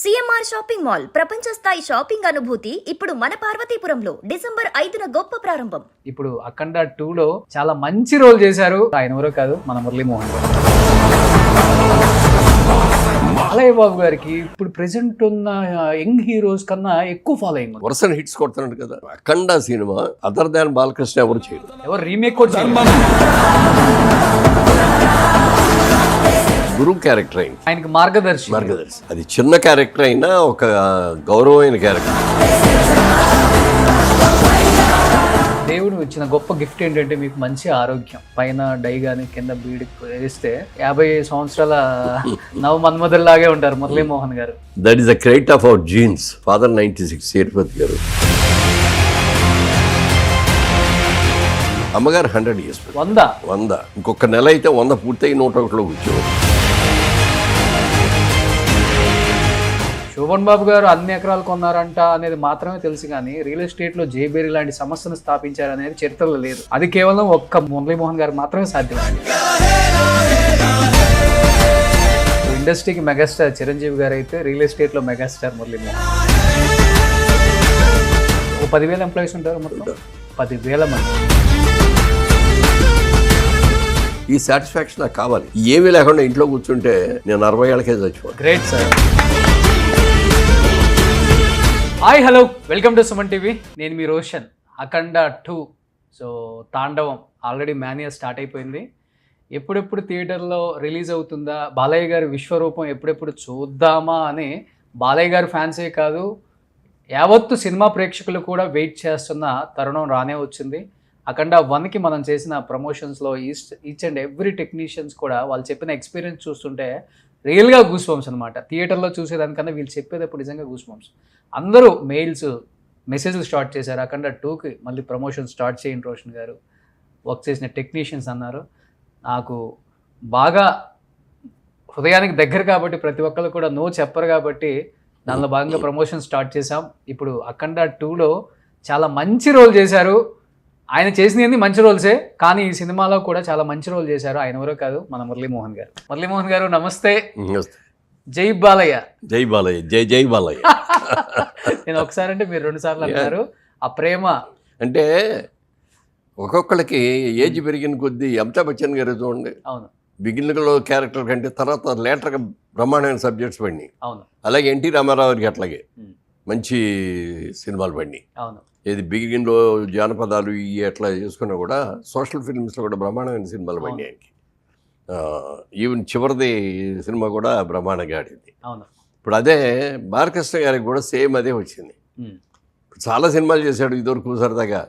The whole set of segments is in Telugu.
సిఎంఆర్ షాపింగ్ మాల్ ప్రపంచ స్థాయి షాపింగ్ అనుభూతి ఇప్పుడు మన పార్వతీపురంలో డిసెంబర్ 5న గొప్ప ప్రారంభం. ఇప్పుడు అఖండ 2లో చాలా మంచి రోల్ చేశారు. ఆయన ఎవరో కాదు, మన మురళీమోహన్ గారు. బాలయ్య బాబు గారికి ఇప్పుడు ప్రెసెంట్ ఉన్న యంగ్ హీరోస్ కన్నా ఎక్కువ ఫాలోయింగ్ ఉంది. వరుస హిట్స్ కొడుతున్నాడు కదా. అఖండ సినిమా అదర్ దాన్ బాలకృష్ణ ఎవరు చేయరు. ఎవరు రీమేక్ కూడా చేయరు. గురువు క్యారెక్టర్ అయింది, ఆయనకి మార్గదర్శి. అది చిన్న క్యారెక్టర్ అయినా ఒక గౌరవమైన క్యారెక్టర్. దేవుడు ఇచ్చిన గొప్ప గిఫ్ట్ ఏంటంటే మీకు మంచి ఆరోగ్యం. పైన డై గాని కింద బీడి వేస్తే 50 సంవత్సరాల నవ మన్మధుల్లాగే ఉంటారు మురళీమోహన్ గారు. That is the credit of our jeans. Father 96 Sethupathi గారు, అమ్మగారు 100 years. 100 ఇంకొక నెల అయితే 100 పూర్తయి 101లో కూర్చోవాలి. శోభన్ బాబు గారు అన్ని ఎకరాలు కొన్నారంట అనేది మాత్రమే తెలుసు, కానీ రియల్ ఎస్టేట్ లో జేబేరి లాంటి సంస్థను స్థాపించారనేది చరిత్రలో లేదు. అది కేవలం ఒక్క మురళీమోహన్ గారు మాత్రమే సాధ్యం. ఇండస్ట్రీకి మెగాస్టార్ చిరంజీవి గారు అయితే రియల్ ఎస్టేట్ లో మెగాస్టార్ మురళీమోహన్. 10,000 ఎంప్లాయీస్ ఉంటారు, మొత్తం 10,000 మంది. ఈ సాటిస్ఫాక్షన్ నాకు కావాలి. ఏమీ లేకుండా ఇంట్లో కూర్చుంటే నేను 60 ఏళ్ళకే చచ్చిపోతాను. Great sir. Hi, hello, welcome to Suman TV. నేను మీ రోషన్. అఖండ 2 సో తాండవం ఆల్రెడీ మాన్యా స్టార్ట్ అయిపోయింది. ఎప్పుడెప్పుడు థియేటర్లో రిలీజ్ అవుతుందా, బాలయ్య గారి విశ్వరూపం ఎప్పుడెప్పుడు చూద్దామా అని బాలయ్య గారి ఫ్యాన్సే కాదు, యావత్తు సినిమా ప్రేక్షకులు కూడా వెయిట్ చేస్తున్న తరుణం రానే వచ్చింది. అఖండ 1కి మనం చేసిన ప్రమోషన్స్లో ఈచ్ అండ్ ఎవ్రీ టెక్నీషియన్స్ కూడా వాళ్ళు చెప్పిన ఎక్స్పీరియన్స్ చూస్తుంటే రియల్గా గూస్ బంప్స్ అనమాట. థియేటర్లో చూసేదానికన్నా వీళ్ళు చెప్పేటప్పుడు నిజంగా గూస్ బంప్స్. అందరూ మెసేజ్లు స్టార్ట్ చేశారు. అఖండ 2కి మళ్ళీ ప్రమోషన్ స్టార్ట్ చేయండి రోషన్ గారు, వర్క్ చేసిన టెక్నీషియన్స్ అన్నారు. నాకు బాగా హృదయానికి దగ్గర కాబట్టి ప్రతి ఒక్కరు కూడా నో చెప్పరు కాబట్టి దానిలో భాగంగా ప్రమోషన్ స్టార్ట్ చేశాం. ఇప్పుడు అఖండ 2లో చాలా మంచి రోల్ చేశారు. ఆయన చేసినవి మంచి రోల్సే, కానీ ఈ సినిమాలో కూడా చాలా మంచి రోల్ చేశారు. ఆయన ఎవరో కాదు, మన మురళీమోహన్ గారు. మురళీమోహన్ గారు నమస్తే. జై బాలయ్య. జై బాలయ్య. జై జై బాలయ్య. నేను ఒకసారి అంటే మీరు 2 సార్లు అన్నారు. ఆ ప్రేమ అంటే ఒక్కొక్కరికి ఏజ్ పెరిగిన కొద్దీ అమితాబ్ బచ్చన్ గారు చూడండి, అవును, బిగినింగ్లో క్యారెక్టర్ కంటే తర్వాత లేటర్గా బ్రహ్మాండమైన సబ్జెక్ట్స్ పడినాయి. అవును. అలాగే ఎన్టీ రామారావు గారికి అట్లాగే మంచి సినిమాలు పడినాయి. అవును. ఏది బిగినింగ్లో జానపదాలు ఇవి ఎట్లా చేసుకున్నా కూడా సోషల్ ఫిల్మ్స్లో కూడా బ్రహ్మాండమైన సినిమాలు పడినాయి ఆయనకి. ఈవెన్ చివరిది సినిమా కూడా బ్రహ్మాండంగా ఆడింది. అవును. ఇప్పుడు అదే బాలకృష్ణ గారికి కూడా సేమ్ అదే వచ్చింది. చాలా సినిమాలు చేశాడు ఇదివరకు సరదాగా.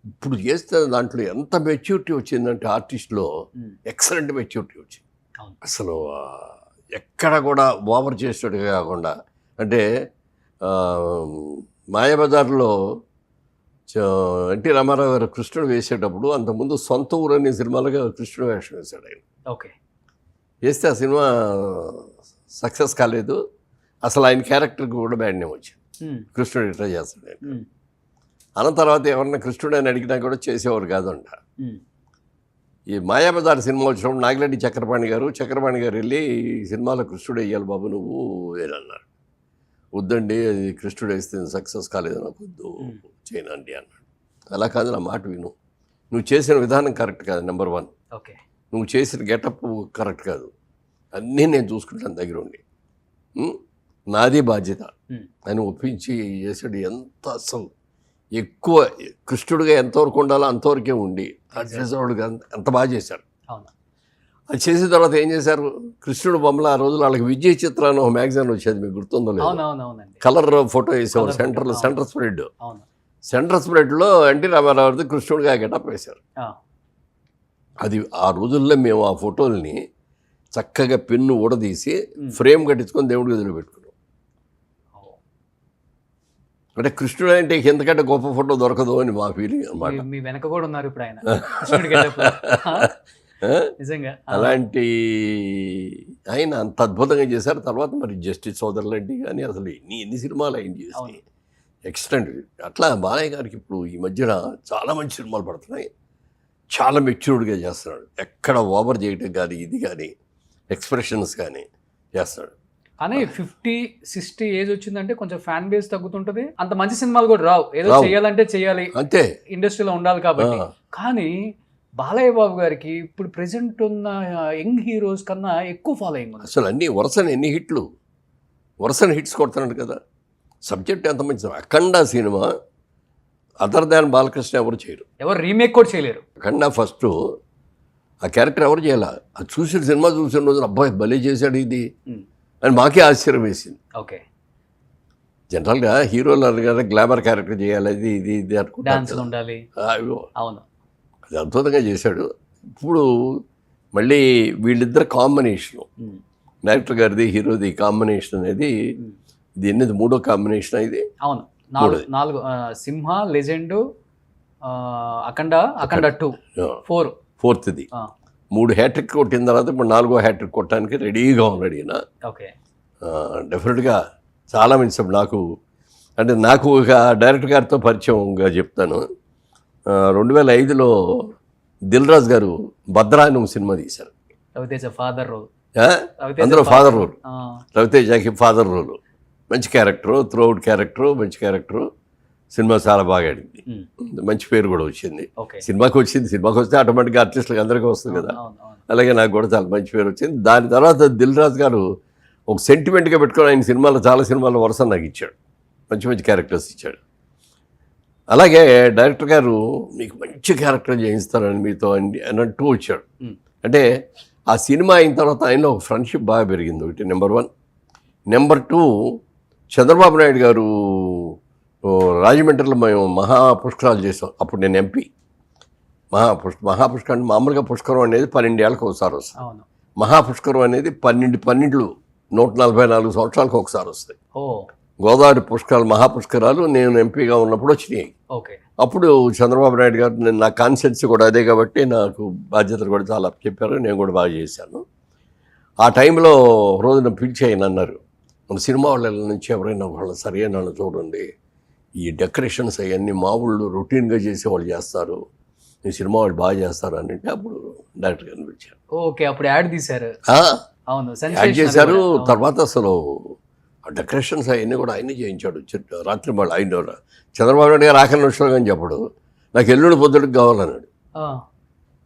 ఇప్పుడు చేస్తే దాంట్లో ఎంత మెచ్యూరిటీ వచ్చిందంటే ఆర్టిస్ట్లో ఎక్సలెంట్ మెచ్యూరిటీ వచ్చింది. అసలు ఎక్కడ కూడా ఓవర్ చేసేటట్టుగా కాకుండా. అంటే మాయాబజార్లో ఎన్టీ రామారావు గారు కృష్ణుడు వేసేటప్పుడు అంతకుముందు సొంత ఊరు అనే సినిమాలుగా కృష్ణుడు వేషం వేశాడు ఆయన. ఓకే. వేస్తే ఆ సినిమా సక్సెస్ కాలేదు. అసలు ఆయన క్యారెక్టర్కి కూడా బ్యాడ్ నేమ్ వచ్చింది. కృష్ణుడు ఇట్లా చేస్తాడు ఆయన. అన్న తర్వాత ఎవరన్నా కృష్ణుడు అని అడిగినా కూడా చేసేవారు కాదంట. ఈ మాయాబజార్ సినిమా వచ్చినప్పుడు నాగిరెడ్డి చక్రపాణి గారు వెళ్ళి ఈ సినిమాలో కృష్ణుడు వేయాలి బాబు నువ్వు వేయాలన్నారు. వద్దండి, అది కృష్ణుడు వేస్తే సక్సెస్ కాలేదు, నాకు వద్దు, చేయనండి అన్నాడు. అలా కాదు, నా మాట విను, నువ్వు చేసిన విధానం కరెక్ట్ కాదు, నెంబర్ 1. ఓకే. నువ్వు చేసిన గెటప్ కరెక్ట్ కాదు, అన్నీ నేను చూసుకుంటాను దగ్గర ఉండి, నాది బాధ్యత అని ఒప్పించి చేసాడు. ఎంత అసలు ఎక్కువ కృష్ణుడిగా ఎంతవరకు ఉండాలో అంతవరకే ఉండి చేసేవాడుగా ఎంత బాగా చేశారు. అది చేసిన తర్వాత ఏం చేశారు, కృష్ణుడు బొమ్మల ఆ రోజులు వాళ్ళకి విజయ చిత్ర అని ఒక మ్యాగజైన్ వచ్చేది, మీకు గుర్తుందో లేదు, కలర్ ఫోటో వేసేవారు. సెంటర్ స్ప్రెడ్లో ఎన్టీ రామారావుది కృష్ణుడిగా గెటప్ వేశారు. అది ఆ రోజుల్లో మేము ఆ ఫోటోల్ని చక్కగా పెన్ను ఊడదీసి ఫ్రేమ్ కట్టించుకొని దేవుడి గదిలో పెట్టుకున్నాం. అంటే కృష్ణుడు అంటే ఎందుకంటే గొప్ప ఫోటో దొరకదు అని మా ఫీలింగ్ అన్నమాట. మీ వెనక కూడా ఉన్నారు ఇప్పుడు ఆయన. నిజంగా అలాంటి ఆయన అంత అద్భుతంగా చేశారు. తర్వాత మరి జస్టిస్ సోదరులంటి కానీ అసలు ఎన్ని సినిమాలు ఆయన చేసి ఎక్స్టెంట్. అట్లా బాలయ్య గారికి ఇప్పుడు ఈ మధ్యన చాలా మంచి సినిమాలు పడుతున్నాయి. చాలా మెచ్యూర్డ్గా చేస్తున్నాడు. ఎక్కడ ఓవర్ చేయటం కానీ ఇది కానీ ఎక్స్ప్రెషన్స్ కానీ చేస్తున్నాడు. కానీ 50-60 ఏజ్ వచ్చిందంటే కొంచెం ఫ్యాన్ బేస్ తగ్గుతుంటది, అంత మంచి సినిమాలు కూడా రావు. ఏదో చేయాలంటే చేయాలి, అంతే, ఇండస్ట్రీలో ఉండాలి కాబట్టి. కానీ బాలయ్య బాబు గారికి ఇప్పుడు ప్రెసెంట్ ఉన్న యంగ్ హీరోస్ కన్నా ఎక్కువ ఫాలోయింగ్ ఉంది. అసలు అన్ని ఎన్ని హిట్స్ కొడుతున్నాడు కదా. సబ్జెక్ట్ ఎంత మంచి. అఖండ సినిమా అదర్ దాన్ బాలకృష్ణ ఎవరు చేయరు, ఎవరు రీమేక్ కూడా చేయలేరు. అఖండ ఫస్ట్ ఆ క్యారెక్టర్ ఎవరు చేయాల. అది సినిమా చూసిన రోజున అబ్బాయి భలే చేశాడు ఇది అని మాకే ఆశ్చర్యం వేసింది. ఓకే, జనరల్గా హీరోలు అనగానే గ్లామర్ క్యారెక్టర్ చేయాలి, ఇది ఇది ఇది డాన్సులు ఉండాలి. అయ్యో, అవును, అది అద్భుతంగా చేశాడు. ఇప్పుడు మళ్ళీ వీళ్ళిద్దరు కాంబినేషను, డైరెక్టర్ గారిది హీరోది కాంబినేషన్ అనేది ఇది ఎన్నది 3వ కాంబినేషన్ ఇది. అవును, 4 సింహ, లెజెండ్, అఖండ 2, 4th 3 హ్యాట్రిక్ కొట్టిన తర్వాత ఇప్పుడు 4వ హ్యాట్రిక్ కొట్టడానికి రెడీగా ఉన్నాడు ఈయన. ఓకే, డెఫినెట్గా చాలా మంచి. నాకు ఒక డైరెక్టర్ గారితో పరిచయంగా చెప్తాను. 2005లో దిల్ రాజు గారు భద్రా అని ఒక సినిమా తీశారు. రవితేజ ఫాదర్ రోల్, అందులో ఫాదర్ రోల్, రవితేజకి ఫాదర్ రోల్. మంచి క్యారెక్టరు, త్రూఅవుట్ క్యారెక్టరు, మంచి క్యారెక్టరు. సినిమా చాలా బాగా ఆడింది, మంచి పేరు కూడా వచ్చింది. సినిమాకి వస్తే ఆటోమేటిక్గా ఆర్టిస్టులకు అందరికీ వస్తుంది కదా. అలాగే నాకు కూడా చాలా మంచి పేరు వచ్చింది. దాని తర్వాత దిల్ రాజు గారు ఒక సెంటిమెంట్గా పెట్టుకొని ఆయన సినిమాలో చాలా సినిమాల్లో వరుస నాకు ఇచ్చాడు, మంచి క్యారెక్టర్స్ ఇచ్చాడు. అలాగే డైరెక్టర్ గారు మీకు మంచి క్యారెక్టర్ చేయిస్తారని మీతో అన్నట్టు వచ్చాడు. అంటే ఆ సినిమా అయిన తర్వాత ఆయనలో ఒక ఫ్రెండ్షిప్ బాగా పెరిగింది. ఒకటి నెంబర్ 1. నెంబర్ 2, చంద్రబాబు నాయుడు గారు రాజమండ్రిలో మేము మహాపుష్కరాలు చేసాం. అప్పుడు నేను ఎంపీ. మహాపుష్కరం మామూలుగా పుష్కరం అనేది 12 ఏళ్ళకి ఒకసారి వస్తుంది. మహాపుష్కరం అనేది 12 144 సంవత్సరాలకు ఒకసారి వస్తాయి. గోదావరి పుష్కరాలు, మహాపుష్కరాలు నేను ఎంపీగా ఉన్నప్పుడు వచ్చినాయి. అప్పుడు చంద్రబాబు నాయుడు గారు, నా కాన్సెప్ట్స్ కూడా అదే కాబట్టి నాకు బాధ్యతలు కూడా చాలా చెప్పారు, నేను కూడా బాగా చేశాను. ఆ టైంలో రోజున పిలిచి ఆయన అన్నారు, మన సినిమా వాళ్ళ నుంచి ఎవరైనా వాళ్ళ సరైన వాళ్ళు చూడండి, ఈ డెకరేషన్స్ అవన్నీ మా ఊళ్ళు రొటీన్గా చేసేవాళ్ళు చేస్తారు, ఈ సినిమా వాళ్ళు బాగా చేస్తారు అని అంటే అప్పుడు డైరెక్టర్ గారిని పిలిచారు. ఓకే, అప్పుడు యాడ్ తీశారు. అవును, యాడ్ చేశారు. తర్వాత అసలు ఆ డెకరేషన్స్ అవన్నీ కూడా ఆయనే చేయించాడు. రాత్రి మళ్ళీ ఆయన చంద్రబాబు నాయుడు గారు ఆఖరి నిమిషంలో కానీ చెప్పడు, నాకు ఎల్లుండి పొద్దుడికి కావాలన్నాడు.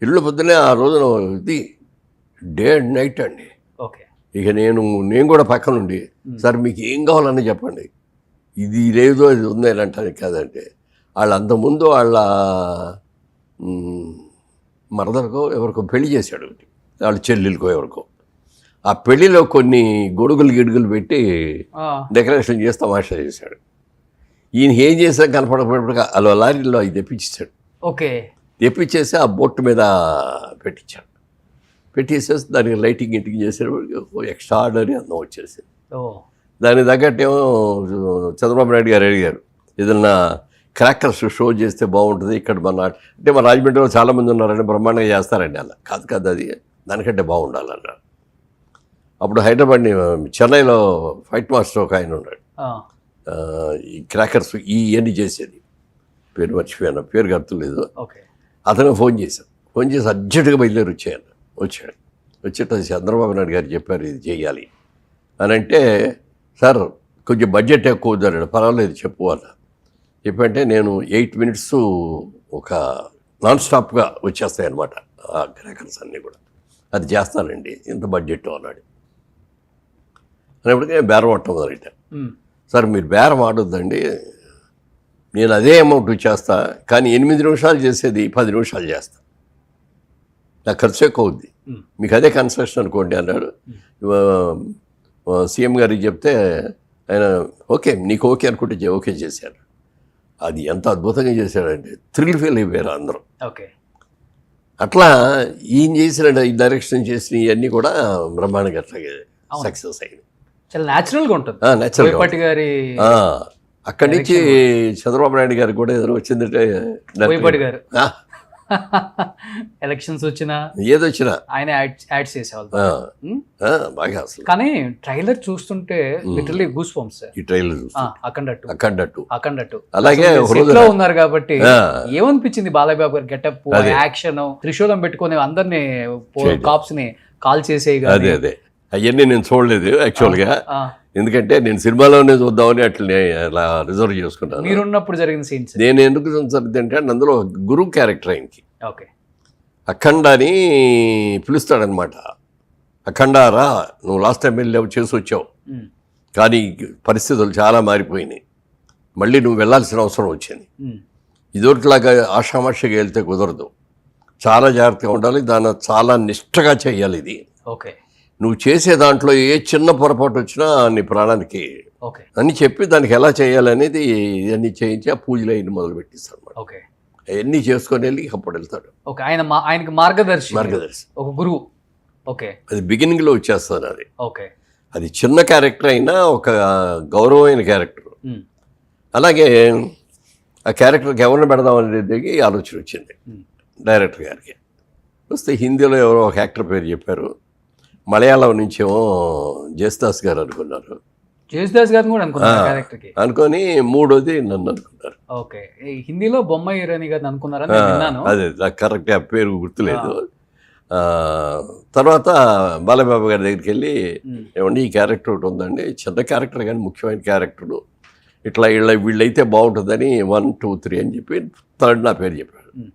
ఎల్లుండి పొద్దునే ఆ రోజున ఇది డే అండ్ నైట్ అండి. ఇక నేను కూడా పక్కనుండి, సార్ మీకు ఏం కావాలని చెప్పండి, ఇది లేదో ఇది ఉందని అంటానికి కాదంటే, వాళ్ళు అంతకుముందు వాళ్ళ మరదలకో ఎవరికో పెళ్లి చేశాడు, వాళ్ళ చెల్లెలకో ఎవరికో. ఆ పెళ్లిలో కొన్ని గిడుగులు పెట్టి డెకరేషన్ చేసి తమాషా చేశాడు. ఈయన ఏం చేసా కనపడకపోయినప్పుడు అలా లారీలో అవి తెప్పించాడు. తెప్పించేసి ఆ బొట్టు మీద పెట్టేసేసి దానికి లైటింగ్ చేసేటప్పుడు ఎక్స్ట్రా ఆర్డినరీ అందం వచ్చేసింది. దానికి తగ్గట్టేమో చంద్రబాబు నాయుడు గారు అడిగారు, ఏదన్నా క్రాకర్స్ షో చేస్తే బాగుంటుంది ఇక్కడ అంటే మన రాజమండ్రిలో చాలామంది ఉన్నారండి, బ్రహ్మాండంగా చేస్తారండి. అలా కాదు అది దానికంటే బాగుండాలన్నారు. అప్పుడు హైదరాబాద్ని చెన్నైలో ఫైట్ మాస్టర్ ఒక ఆయన ఉన్నాడు, ఈ క్రాకర్స్ ఇవన్నీ చేసేది, పేరు మర్చిపోయాను, పేరు గుర్తులేదు. అతను ఫోన్ చేసి అర్జెంటుగా బయలుదేరి వచ్చాడు. వచ్చేట చంద్రబాబు నాయుడు గారు చెప్పారు ఇది చేయాలి అని అంటే, సార్ కొంచెం బడ్జెట్ ఎక్కువ వద్దన్నాడు. పర్వాలేదు చెప్పు అన్న. చెప్పంటే నేను 8 minutes ఒక నాన్ స్టాప్గా వచ్చేస్తాయి అన్నమాట ఆ క్రాకర్స్ అన్నీ కూడా, అది చేస్తానండి ఇంత బడ్జెట్ అన్నాడు. అనేప్పటికీ బేరం ఆడటం మొదలెట్టా. సార్ మీరు బేరం ఆడొద్దండి, నేను అదే అమౌంట్ చేస్తా, కానీ 8 నిమిషాలు చేసేది 10 నిమిషాలు చేస్తా, నాకు ఖర్చు ఎక్కువ అవుద్ది, మీకు అదే కన్స్ట్రక్షన్ అనుకోండి అన్నాడు. సీఎం గారికి చెప్తే ఆయన ఓకే నీకు ఓకే అనుకుంటే ఓకే చేశారు. అది ఎంత అద్భుతంగా చేశాడంటే థ్రిల్ ఫీల్ అయిపోయారు అందరూ. అట్లా ఈయన చేసిన ఈ డైరెక్షన్ చేసిన ఇవన్నీ కూడా బ్రహ్మాండంగా అట్లాగే సక్సెస్ అయింది. చాలా న్యాచురల్గా ఉంటుంది. అక్కడి నుంచి చంద్రబాబు నాయుడు గారికి కూడా ఏదో వచ్చిందంటే ఎలక్షన్స్ వచ్చినా ఏదొచ్చినా ఆయన యాడ్స్ చేసేవాళ్ళు బాగా అసలు. కానీ ట్రైలర్ చూస్తుంటే లిటరల్లీ గూస్ బంప్స్. ఈ ట్రైలర్ అఖండ 2 అలాగే ఉన్నారు కాబట్టి ఏమనిపించింది బాలయ్య బాబు గారి గెటప్, యాక్షన్, త్రిశూలం పెట్టుకుని అందరినీ కాప్స్ ని కాల్ చేసే అవన్నీ నేను చూడలేదు యాక్చువల్గా, ఆ, ఎందుకంటే నేను సినిమాలోనే చూద్దామని అట్లా అలా రిజర్వ్ చేసుకున్నాను. మీరున్నప్పుడు జరిగిన సీన్స్. నేను ఎందుకు చూసానంటే అందులో గురువు క్యారెక్టర్ ఆయనకి ఓకే. అఖండ అని పిలుస్తాడనమాట. అఖండ రా, నువ్వు లాస్ట్ టైం వెళ్ళావు, చేసి వచ్చావు, ఉమ్, కానీ పరిస్థితులు చాలా మారిపోయినాయి, మళ్ళీ నువ్వు వెళ్ళాల్సిన అవసరం వచ్చింది. ఉమ్, ఇదొకటిలాగా ఆషామాషిగా వెళ్తే కుదరదు, చాలా జాగ్రత్తగా ఉండాలి, దాన్ని చాలా నిష్టగా చేయాలి. ఇది ఓకే. నువ్వు చేసే దాంట్లో ఏ చిన్న పొరపాటు వచ్చినా నీ ప్రాణానికి ఓకే. అని చెప్పి దానికి ఎలా చేయాలనేది ఇవన్నీ చేయించి ఆ పూజలు అయిన మొదలు పెట్టిస్తాడు అనమాట. ఓకే. అవన్నీ చేసుకొని వెళ్ళి అప్పుడు వెళ్తాడు. ఓకే. ఆయనకి మార్గదర్శి. ఒక గురువు. ఓకే. అది బిగినింగ్లో వచ్చేస్తుంది. అది ఓకే. అది చిన్న క్యారెక్టర్ అయినా ఒక గౌరవమైన క్యారెక్టర్. ఉమ్, అలాగే ఆ క్యారెక్టర్కి ఎవరిని పెడదాం అనేది ఆలోచన వచ్చింది ఉమ్, డైరెక్టర్ గారికి. వస్తే హిందీలో ఎవరో ఒక యాక్టర్ పేరు చెప్పారు, మలయాళం నుంచేమో జేసుదాస్ గారు అనుకున్నారు. జేసుదాస్ గారిని కూడా అనుకున్నారు క్యారెక్టర్కి. అనుకొని మూడోది నన్ను అనుకున్నారు. ఓకే. ఈ హిందీలో బొమ్మ హీరోని గారిని అనుకున్నారని నేను విన్నాను. అదే నాకు కరెక్ట్గా పేరు గుర్తులేదు. తర్వాత బాలబాబు గారి దగ్గరికి వెళ్ళి, ఉమ్, ఏమండి ఈ క్యారెక్టర్ ఒకటి ఉందండి, చిన్న క్యారెక్టర్ కానీ ముఖ్యమైన క్యారెక్టరు, ఇట్లా వీళ్ళైతే బాగుంటుందని 1, 2, 3 అని చెప్పి థర్డ్ నా పేరు చెప్పాడు. ఉమ్,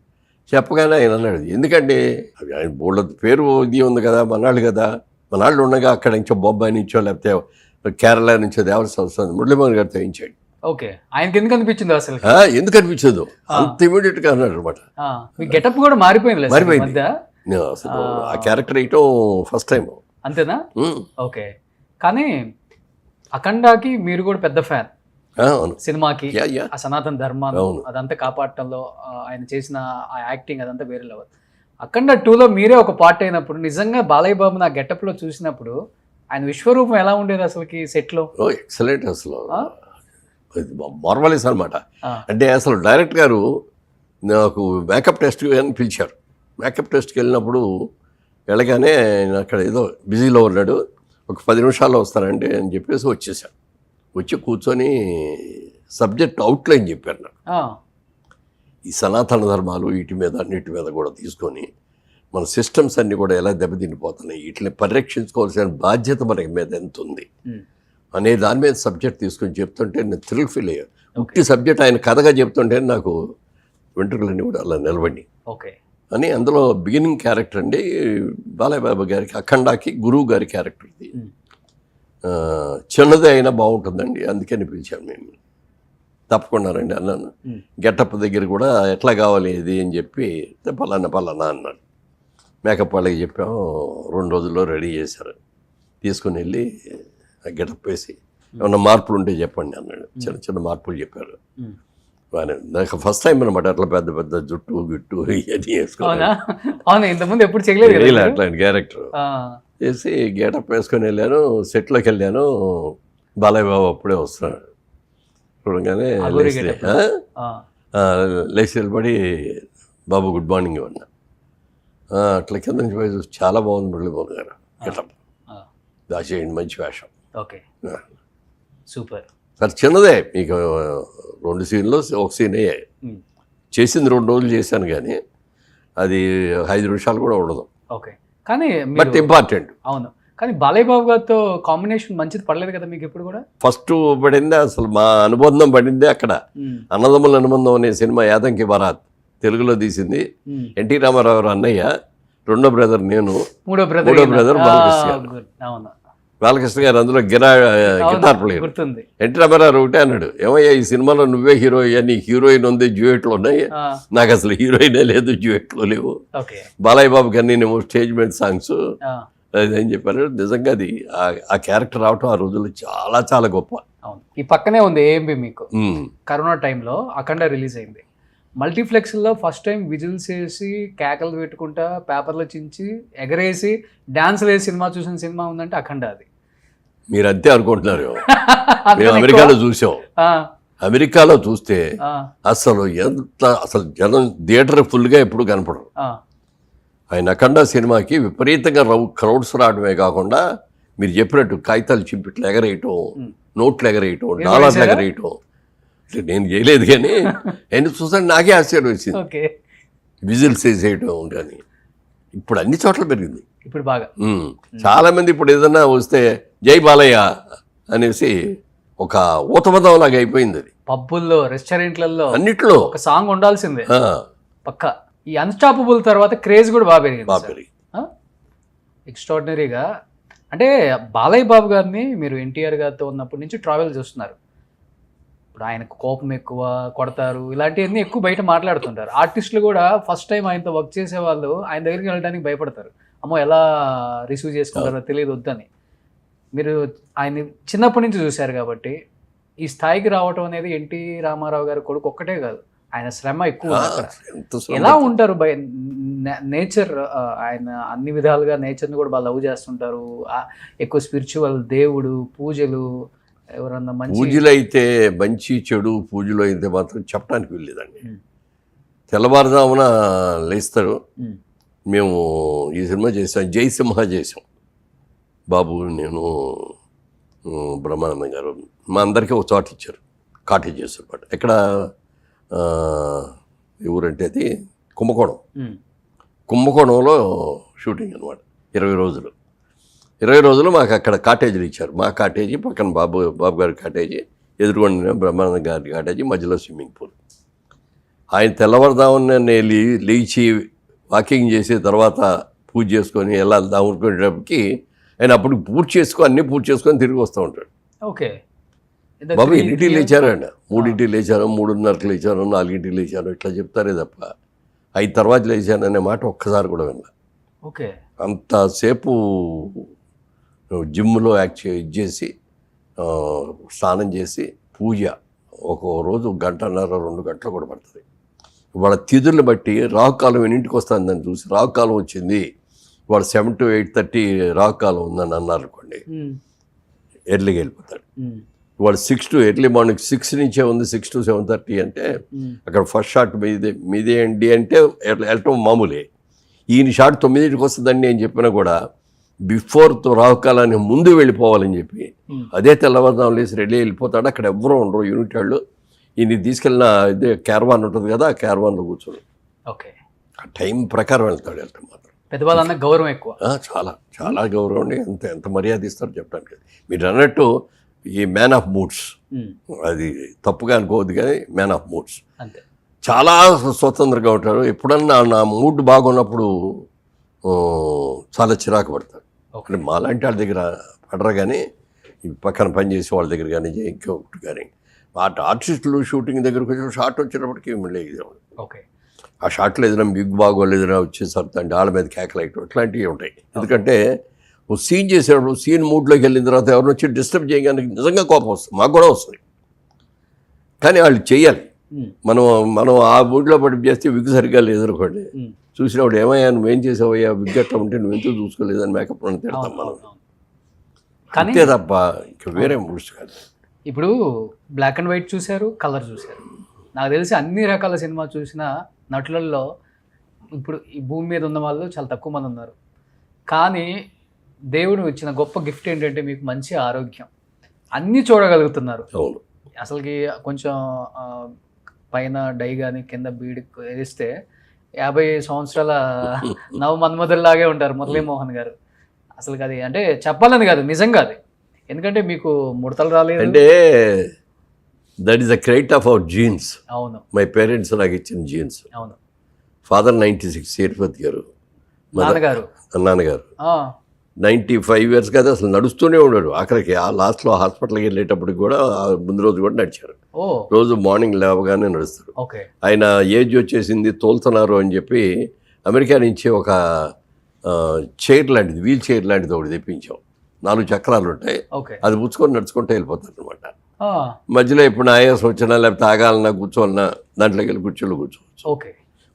చెప్పగానే ఆయన అన్నాడు, ఎందుకండి అవి ఆయన బోళ్ళ పేరు ఇది ఉంది కదా, మనాళ్ళు కదా, మనాళ్ళు ఉండగా అక్కడ నుంచో బొంబాయి నుంచో లేకపోతే కేరళ నుంచో దేవస్థానం వస్తుంది, మురళీమోహన్ గారు తగ్గించాడు. ఓకే. ఆయనకి ఎందుకు అనిపించింది అసలు? ఎందుకు అనిపించదు, అంత ఇమీడియట్గా అన్నాడు అనమాట. మీ గెటప్ కూడా మారిపోయింది. మారిపోయింది. అసలు ఆ క్యారెక్టర్ వేయటం ఫస్ట్ టైం. అంతేనా? ఓకే. కానీ అఖండాకి మీరు కూడా పెద్ద ఫ్యాన్. అవును. సినిమాకి యా, యా. ఆ సనాతన ధర్మాన్ని అవును. అదంతా కాపాడటంలో ఆయన చేసిన ఆ యాక్టింగ్ అదంతా వేరే లెవెల్. అఖండ 2లో మీరే ఒక పార్ట్ అయినప్పుడు నిజంగా బాలయ్య బాబు నా గెటప్లో చూసినప్పుడు ఆయన విశ్వరూపం ఎలా ఉండేది అసలుకి సెట్లో? ఎక్సలెంట్ అసలు, మార్వలెస్ అనమాట. ఆ. అంటే అసలు డైరెక్టర్ గారు నాకు మేకప్ టెస్ట్ అని పిలిచారు. మేకప్ టెస్ట్కి వెళ్ళినప్పుడు వెళ్ళగానే నేను అక్కడ ఏదో బిజీలో ఉన్నాడు, ఒక 10 నిమిషాల్లో వస్తానండి అని చెప్పేసి వచ్చేసాను. వచ్చి కూర్చొని సబ్జెక్ట్ అవుట్లైన్ చెప్పారు నాకు. ఈ సనాతన ధర్మాలు వీటి మీద అన్నిటి మీద కూడా తీసుకొని మన సిస్టమ్స్ అన్నీ కూడా ఎలా దెబ్బతిండిపోతున్నాయి, వీటిని పరిరక్షించుకోవాల్సిన బాధ్యత మనకి మీద ఎంత ఉంది అనే దాని మీద సబ్జెక్ట్ తీసుకొని చెప్తుంటే నేను థ్రిల్ ఫీల్ అయ్యాను. ఉట్టి సబ్జెక్ట్ ఆయన కథగా చెప్తుంటే నాకు వెంట్రుకలన్నీ కూడా అలా నిలబడి. ఓకే. అని అందులో బిగినింగ్ క్యారెక్టర్ అండి బాలయ్య బాబు గారికి, అఖండాకి గురువు గారి క్యారెక్టర్ ఇది. చిన్నదే అయినా బాగుంటుందండి, అందుకని పిలిచాను మేము. తప్పకుండా రండి అన్నాను. గెటప్ దగ్గర కూడా ఎట్లా కావాలి ఇది అని చెప్పి పలానా అన్నాడు. మేకప్ వాళ్ళకి చెప్పాము, 2 రోజుల్లో రెడీ చేశారు. తీసుకుని వెళ్ళి గెటప్ వేసి ఏమన్నా మార్పులు ఉంటే చెప్పండి అన్నాడు. చిన్న చిన్న మార్పులు చెప్పారు. నాకు ఫస్ట్ టైం అనమాట అట్లా పెద్ద పెద్ద జుట్టు గిట్టు ఇవన్నీ వేసుకోవాలి, ఇంతకుముందు ఎప్పుడు చేయలేదు అట్లాంటి క్యారెక్టర్ చేసి గెటప్ వేసుకొని వెళ్ళాను. సెట్లోకి వెళ్ళాను, బాలయ్య బాబు అప్పుడే వస్తున్నాడు. చూడగానే లేచి నిలబడి బాబు గుడ్ మార్నింగ్ ఇవ్వన్నా. అట్లా కింద నుంచి పోయి చూసి చాలా బాగుంది మురళీమోహన్ గారు గెటప్, దాచేయండి మంచి వేషం. ఓకే. సూపర్. సార్ చిన్నదే, మీకు 2 సీన్లు ఒక సీనే చేసింది, 2 రోజులు చేశాను కానీ అది 5 నిమిషాలు కూడా ఉండదు. ఓకే. కానీ బట్ ఇంపార్టెంట్. అవును. కానీ బాలయ్య బాబు గారితో కాంబినేషన్ మంచిది పడలేదు కదా మీకు ఎప్పుడు కూడా? ఫస్ట్ పడిందే, అసలు మా అనుబంధం పడిందే అక్కడ. అన్నదమ్ముల అనుబంధం అనే సినిమా యాదంకి బరాత్ తెలుగులో తీసింది. ఎన్టీ రామారావు గారు అన్నయ్య, రెండో బ్రదర్ నేను, మూడో బ్రదర్ బాలకృష్ణ గారు. బాలకృష్ణ గారు అందులో గిటార్ ప్లేయర్. ఎన్టీ రామారావు ఒకటే అన్నాడు, ఏమయ్యా ఈ సినిమాలో నువ్వే హీరో అయ్యా, నీకు హీరోయిన్ ఉంది, డ్యూయెట్లు ఉన్నాయి, నాకు అసలు హీరోయినే లేదు, డ్యూయెట్లు లేవు. బాలయ్య బాబు గారిని స్టేజ్మెంట్ సాంగ్స్ అదని చెప్పారు. నిజంగా అది ఆ క్యారెక్టర్ రావటం ఆ రోజుల్లో చాలా చాలా గొప్ప. ఈ పక్కనే ఉంది ఏఎంబి. మీకు కరోనా టైంలో అఖండ రిలీజ్ అయింది. మల్టీప్లెక్స్లో ఫస్ట్ టైం విజిల్స్ వేసి కేకలు పెట్టుకుంటా పేపర్లో చించి ఎగరేసి డాన్సులు వేసి సినిమా చూసిన సినిమా ఉందంటే అఖండ. అది మీరు అంతే అనుకుంటున్నారు. మేము అమెరికాలో చూసాం. అమెరికాలో చూస్తే అసలు అసలు జనం థియేటర్ ఫుల్గా ఎప్పుడు కనపడరు. ఆయన అఖండ సినిమాకి విపరీతంగా క్రౌడ్స్ రావడమే కాకుండా మీరు చెప్పినట్టు కాగితాలు చింపిట్లు ఎగరేయటం, నోట్లు ఎగరేయటం, డాలర్లు ఎగరేయటం, నేను చేయలేదు కానీ ఆయన చూసాను నాకే ఆశ్చర్యం వచ్చింది. విజిల్స్ వేసేయటం కానీ ఇప్పుడు అన్ని చోట్ల పెరిగింది. ఇప్పుడు బాగా చాలా మంది ఇప్పుడు ఏదన్నా వస్తే జై బాలయ్య అనేసి ఒక ఊతపదం లాగా అయిపోయింది అది పబ్బుల్లో రెస్టారెంట్లలో అన్నిట్లో. ఒక సాంగ్ ఉండాల్సిందే ఆ, పక్క. ఈ అన్స్టాపబుల్ తర్వాత క్రేజ్ కూడా బాగా పెరిగింది బాగా సార్. పెరిగి. ఎక్స్ట్రాడినరీగా. అంటే బాలయ్య బాబు గారిని మీరు ఎన్టీఆర్ గారితో ఉన్నప్పటి నుంచి ట్రావెల్ చేస్తున్నారు. ఇప్పుడు ఆయనకు కోపం ఎక్కువ, కొడతారు, ఇలాంటివన్నీ ఎక్కువ బయట మాట్లాడుతుంటారు. ఆర్టిస్టులు కూడా ఫస్ట్ టైం ఆయనతో వర్క్ చేసే వాళ్ళు ఆయన దగ్గరికి వెళ్ళడానికి భయపడతారు. అమ్మో ఎలా రిసీవ్ చేసుకుంటారో తెలియదు వద్దని. మీరు ఆయన్ని చిన్నప్పటి నుంచి చూశారు కాబట్టి ఈ స్థాయికి రావటం అనేది ఎన్టీ రామారావు గారి కొడుకు ఒక్కటే కాదు, ఆయన శ్రమ ఎక్కువ ఉంది అక్కడ. ఎంత శ్రమ. ఎలా ఉంటారు బై నేచర్, ఆయన అన్ని విధాలుగా నేచర్ని కూడా బాగా లవ్ చేస్తుంటారు. ఎక్కువ స్పిరిచువల్, దేవుడు పూజలు, ఎవరన్నా మంచి పూజలు అయితే మంచి చెడు పూజలు అయితే మాత్రం చెప్పడానికి వెళ్ళేదండి. ఉమ్. తెల్లవారుజామున లేస్తారు. ఉమ్. మేము ఈ సినిమా చేసాం, జయసింహ చేసాం. బాబు, నేను, బ్రహ్మానందం గారు, మా అందరికీ ఒక చోట ఇచ్చారు, కాటేజ్ చేశారు. ఎక్కడ ఈ ఊరంటే అది కుంభకోణం. ఉమ్. కుంభకోణంలో షూటింగ్ అనమాట. 20 రోజులు మాకు అక్కడ కాటేజీలు ఇచ్చారు. మా కాటేజీ పక్కన బాబు గారి కాటేజీ, ఎదురుగొండ బ్రహ్మానంద గారి కాటేజీ, మధ్యలో స్విమ్మింగ్ పూల్. ఆయన తెల్లవారుదామని లేచి వాకింగ్ చేసి తర్వాత పూజ చేసుకొని వెళ్ళాలి అనుకునేటప్పటికి ఆయన అప్పుడు అన్నీ పూర్తి చేసుకొని తిరిగి వస్తూ ఉంటాడు. ఓకే. బాబు ఎన్నింటికి లేచారండి? 3 లేచారు, 3:30 లేచారు, 4 లేచారు, ఇట్లా చెప్తారే తప్ప 5 తర్వాత లేచాననే మాట ఒక్కసారి కూడా విన్నా. ఓకే. అంతసేపు జిమ్లో ఇది చేసి స్నానం చేసి పూజ ఒక రోజు 1.5-2 గంటలు కూడా పడుతుంది. వాళ్ళ తిథులను బట్టి రాహుకాలం ఎన్నింటికి వస్తుంది అని చూసి, రాహుకాలం వచ్చింది వాళ్ళ 7 to 8:30 రాహుకాలం ఉందని అన్నారు అనుకోండి, ఎర్లీగా వెళ్ళిపోతాడు. వాడు 6 to ఎర్లీ మార్నింగ్ 6 నుంచే ఉంది, 6 to 7:30 అంటే అక్కడ ఫస్ట్ షాట్ మీదే అండి అంటే వెళ్ళటం మామూలే. ఈయన షాట్ 9కి వస్తుందండి అని చెప్పినా కూడా బిఫోర్ రాహుకాలానికి ముందు వెళ్ళిపోవాలని చెప్పి అదే తెల్లవారుదాం లేసి రెడీ వెళ్ళిపోతాడు. అక్కడ ఎవరూ ఉండరు, యూనిట్ వాళ్ళు. ఈయన తీసుకెళ్ళిన ఇదే క్యారవాన్ ఉంటుంది కదా, ఆ క్యారవాన్లో కూర్చొని ఓకే ఆ టైం ప్రకారం వెళ్తాడు. వెళ్తాం మాత్రం పెద్దవాళ్ళన్న గౌరవం ఎక్కువ. చాలా చాలా గౌరవం అండి. ఎంత మర్యాద ఇస్తారు చెప్పడానికి. మీరు అన్నట్టు ఈ మ్యాన్ ఆఫ్ మూడ్స్, అది తప్పుగా అనుకోవద్దు కానీ మ్యాన్ ఆఫ్ మూడ్స్. అంతే. చాలా స్వతంత్రంగా ఉంటారు. ఎప్పుడన్నా నా మూడ్ బాగున్నప్పుడు చాలా చిరాకు పడతాడు. ఒకటి మాలాంటి వాళ్ళ దగ్గర పడరు కానీ ఈ పక్కన పనిచేసే వాళ్ళ దగ్గర కానీ ఇంకొకటి కానీ ఆర్టిస్టులు షూటింగ్ దగ్గరకు వచ్చి షార్ట్ వచ్చేటప్పటికి మళ్ళీ ఓకే. ఆ షార్ట్లో ఏదైనా బిగ్ బాగోలు ఏదైనా వచ్చేసరికి వాళ్ళ మీద కేకలైట్ ఇట్లాంటివి ఉంటాయి. ఎందుకంటే ఓ సీన్ చేసేటప్పుడు సీన్ మూడ్లోకి వెళ్ళిన తర్వాత ఎవరిని వచ్చి డిస్టర్బ్ చేయడానికి నిజంగా కోపం వస్తుంది, మాకు కూడా వస్తుంది. కానీ వాళ్ళు చేయాలి. మనం ఆ మూడ్లో పడి చేస్తే విగ్ సరిగ్గా లేదనుకోండి, చూసినప్పుడు ఏమయ్యా నువ్వేం చేసావయ్యా, విగ్ అట్లా ఉంటే నువ్వు ఎందుకు చూసుకోలేదని మేకప్ అని తిడతాం మనం. అంతే తప్ప ఇంకా వేరే మూడ్స్ కాదు. ఇప్పుడు బ్లాక్ అండ్ వైట్ చూశారు, కలర్ చూశారు. నాకు తెలిసి అన్ని రకాల సినిమా చూసిన నటులలో ఇప్పుడు ఈ భూమి మీద ఉన్న వాళ్ళు చాలా తక్కువ మంది ఉన్నారు. కానీ దేవుడు ఇచ్చిన గొప్ప గిఫ్ట్ ఏంటంటే మీకు మంచి ఆరోగ్యం, అన్నీ చూడగలుగుతున్నారు. అవును. అసలుకి కొంచెం పైన డై కానీ కింద బీడి వేస్తే 50 సంవత్సరాల నవ మన్మధుల్లాగే ఉంటారు మురళీమోహన్ గారు. అసలు అది అంటే చెప్పాలని కాదు, నిజంగా అది. ఎందుకంటే మీకు ముడతలు రాలేదు అంటే that is the credit of our jeans. అవును. మై పేరెంట్స్ నాకు ఇచ్చిన జీన్స్. అవును. ఫాదర్ 96 సేతుపతి గారు, నాన్నగారు 95 years కదా, అసలు నడుస్తూనే ఉన్నాడు. ఆఖరికి ఆ లాస్ట్లో హాస్పిటల్కి వెళ్ళేటప్పటికి కూడా ముందు రోజు కూడా నడిచారు. రోజు మార్నింగ్ లేవగానే నడుస్తారు. ఆయన ఏజ్ వచ్చేసింది, తోలుతున్నారు అని చెప్పి అమెరికా నుంచి ఒక చైర్ లాంటిది, వీల్ చైర్ లాంటిది ఒకటి తెప్పించాం. 4 చక్రాలు ఉంటాయి, అది పుచ్చుకొని నడుచుకుంటూ వెళ్ళిపోతారు అనమాట. మధ్యలో ఎప్పుడు ఆయాసం వచ్చినా లేకపోతే ఆగాలన్నా కూర్చోవాలన్నా దాంట్లోకి వెళ్ళి కూర్చోవచ్చు.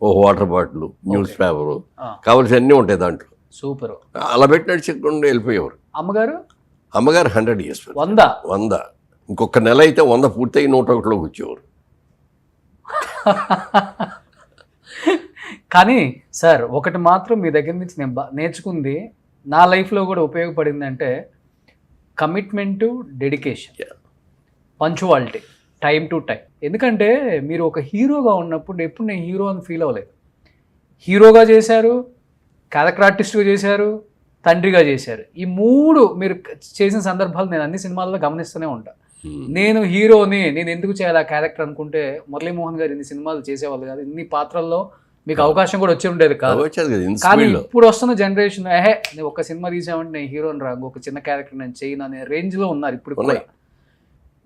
ఓ వాటర్ బాటిల్, న్యూస్ పేపరు, కావాల్సి అన్నీ ఉంటాయి దాంట్లో. సూపర్. అలా పెట్టి నడిచికుండా వెళ్ళిపోయేవారు. అమ్మగారు 100 years, 100. ఇంకొక నెల అయితే 100 పూర్తయి 101లోకి వచ్చేవారు. కానీ సార్ ఒకటి మాత్రం మీ దగ్గర నుంచి నేను నేర్చుకుంది, నా లైఫ్లో కూడా ఉపయోగపడింది అంటే commitment, dedication, punctuality, time to time. ఎందుకంటే మీరు ఒక హీరోగా ఉన్నప్పుడు ఎప్పుడు నేను హీరో అని ఫీల్ అవ్వలేదు. హీరోగా చేశారు, క్యారెక్టర్ ఆర్టిస్ట్గా చేశారు, తండ్రిగా చేశారు. ఈ 3 మీరు చేసిన సందర్భాలు నేను అన్ని సినిమాల్లో గమనిస్తూనే ఉంటాను. నేను హీరోని, నేను ఎందుకు చేయాలి ఆ క్యారెక్టర్ అనుకుంటే మురళీమోహన్ గారు ఇన్ని సినిమాలు చేసేవాళ్ళు కాదు, ఇన్ని పాత్రల్లో మీకు అవకాశం కూడా వచ్చి ఉండేది కాదు. కానీ ఇప్పుడు వస్తున్న జనరేషన్ నేను ఒక సినిమా తీసామంటే నేను హీరోని రా, ఒక చిన్న క్యారెక్టర్ నేను చేయను అనే రేంజ్లో ఉన్నారు ఇప్పుడు కూడా.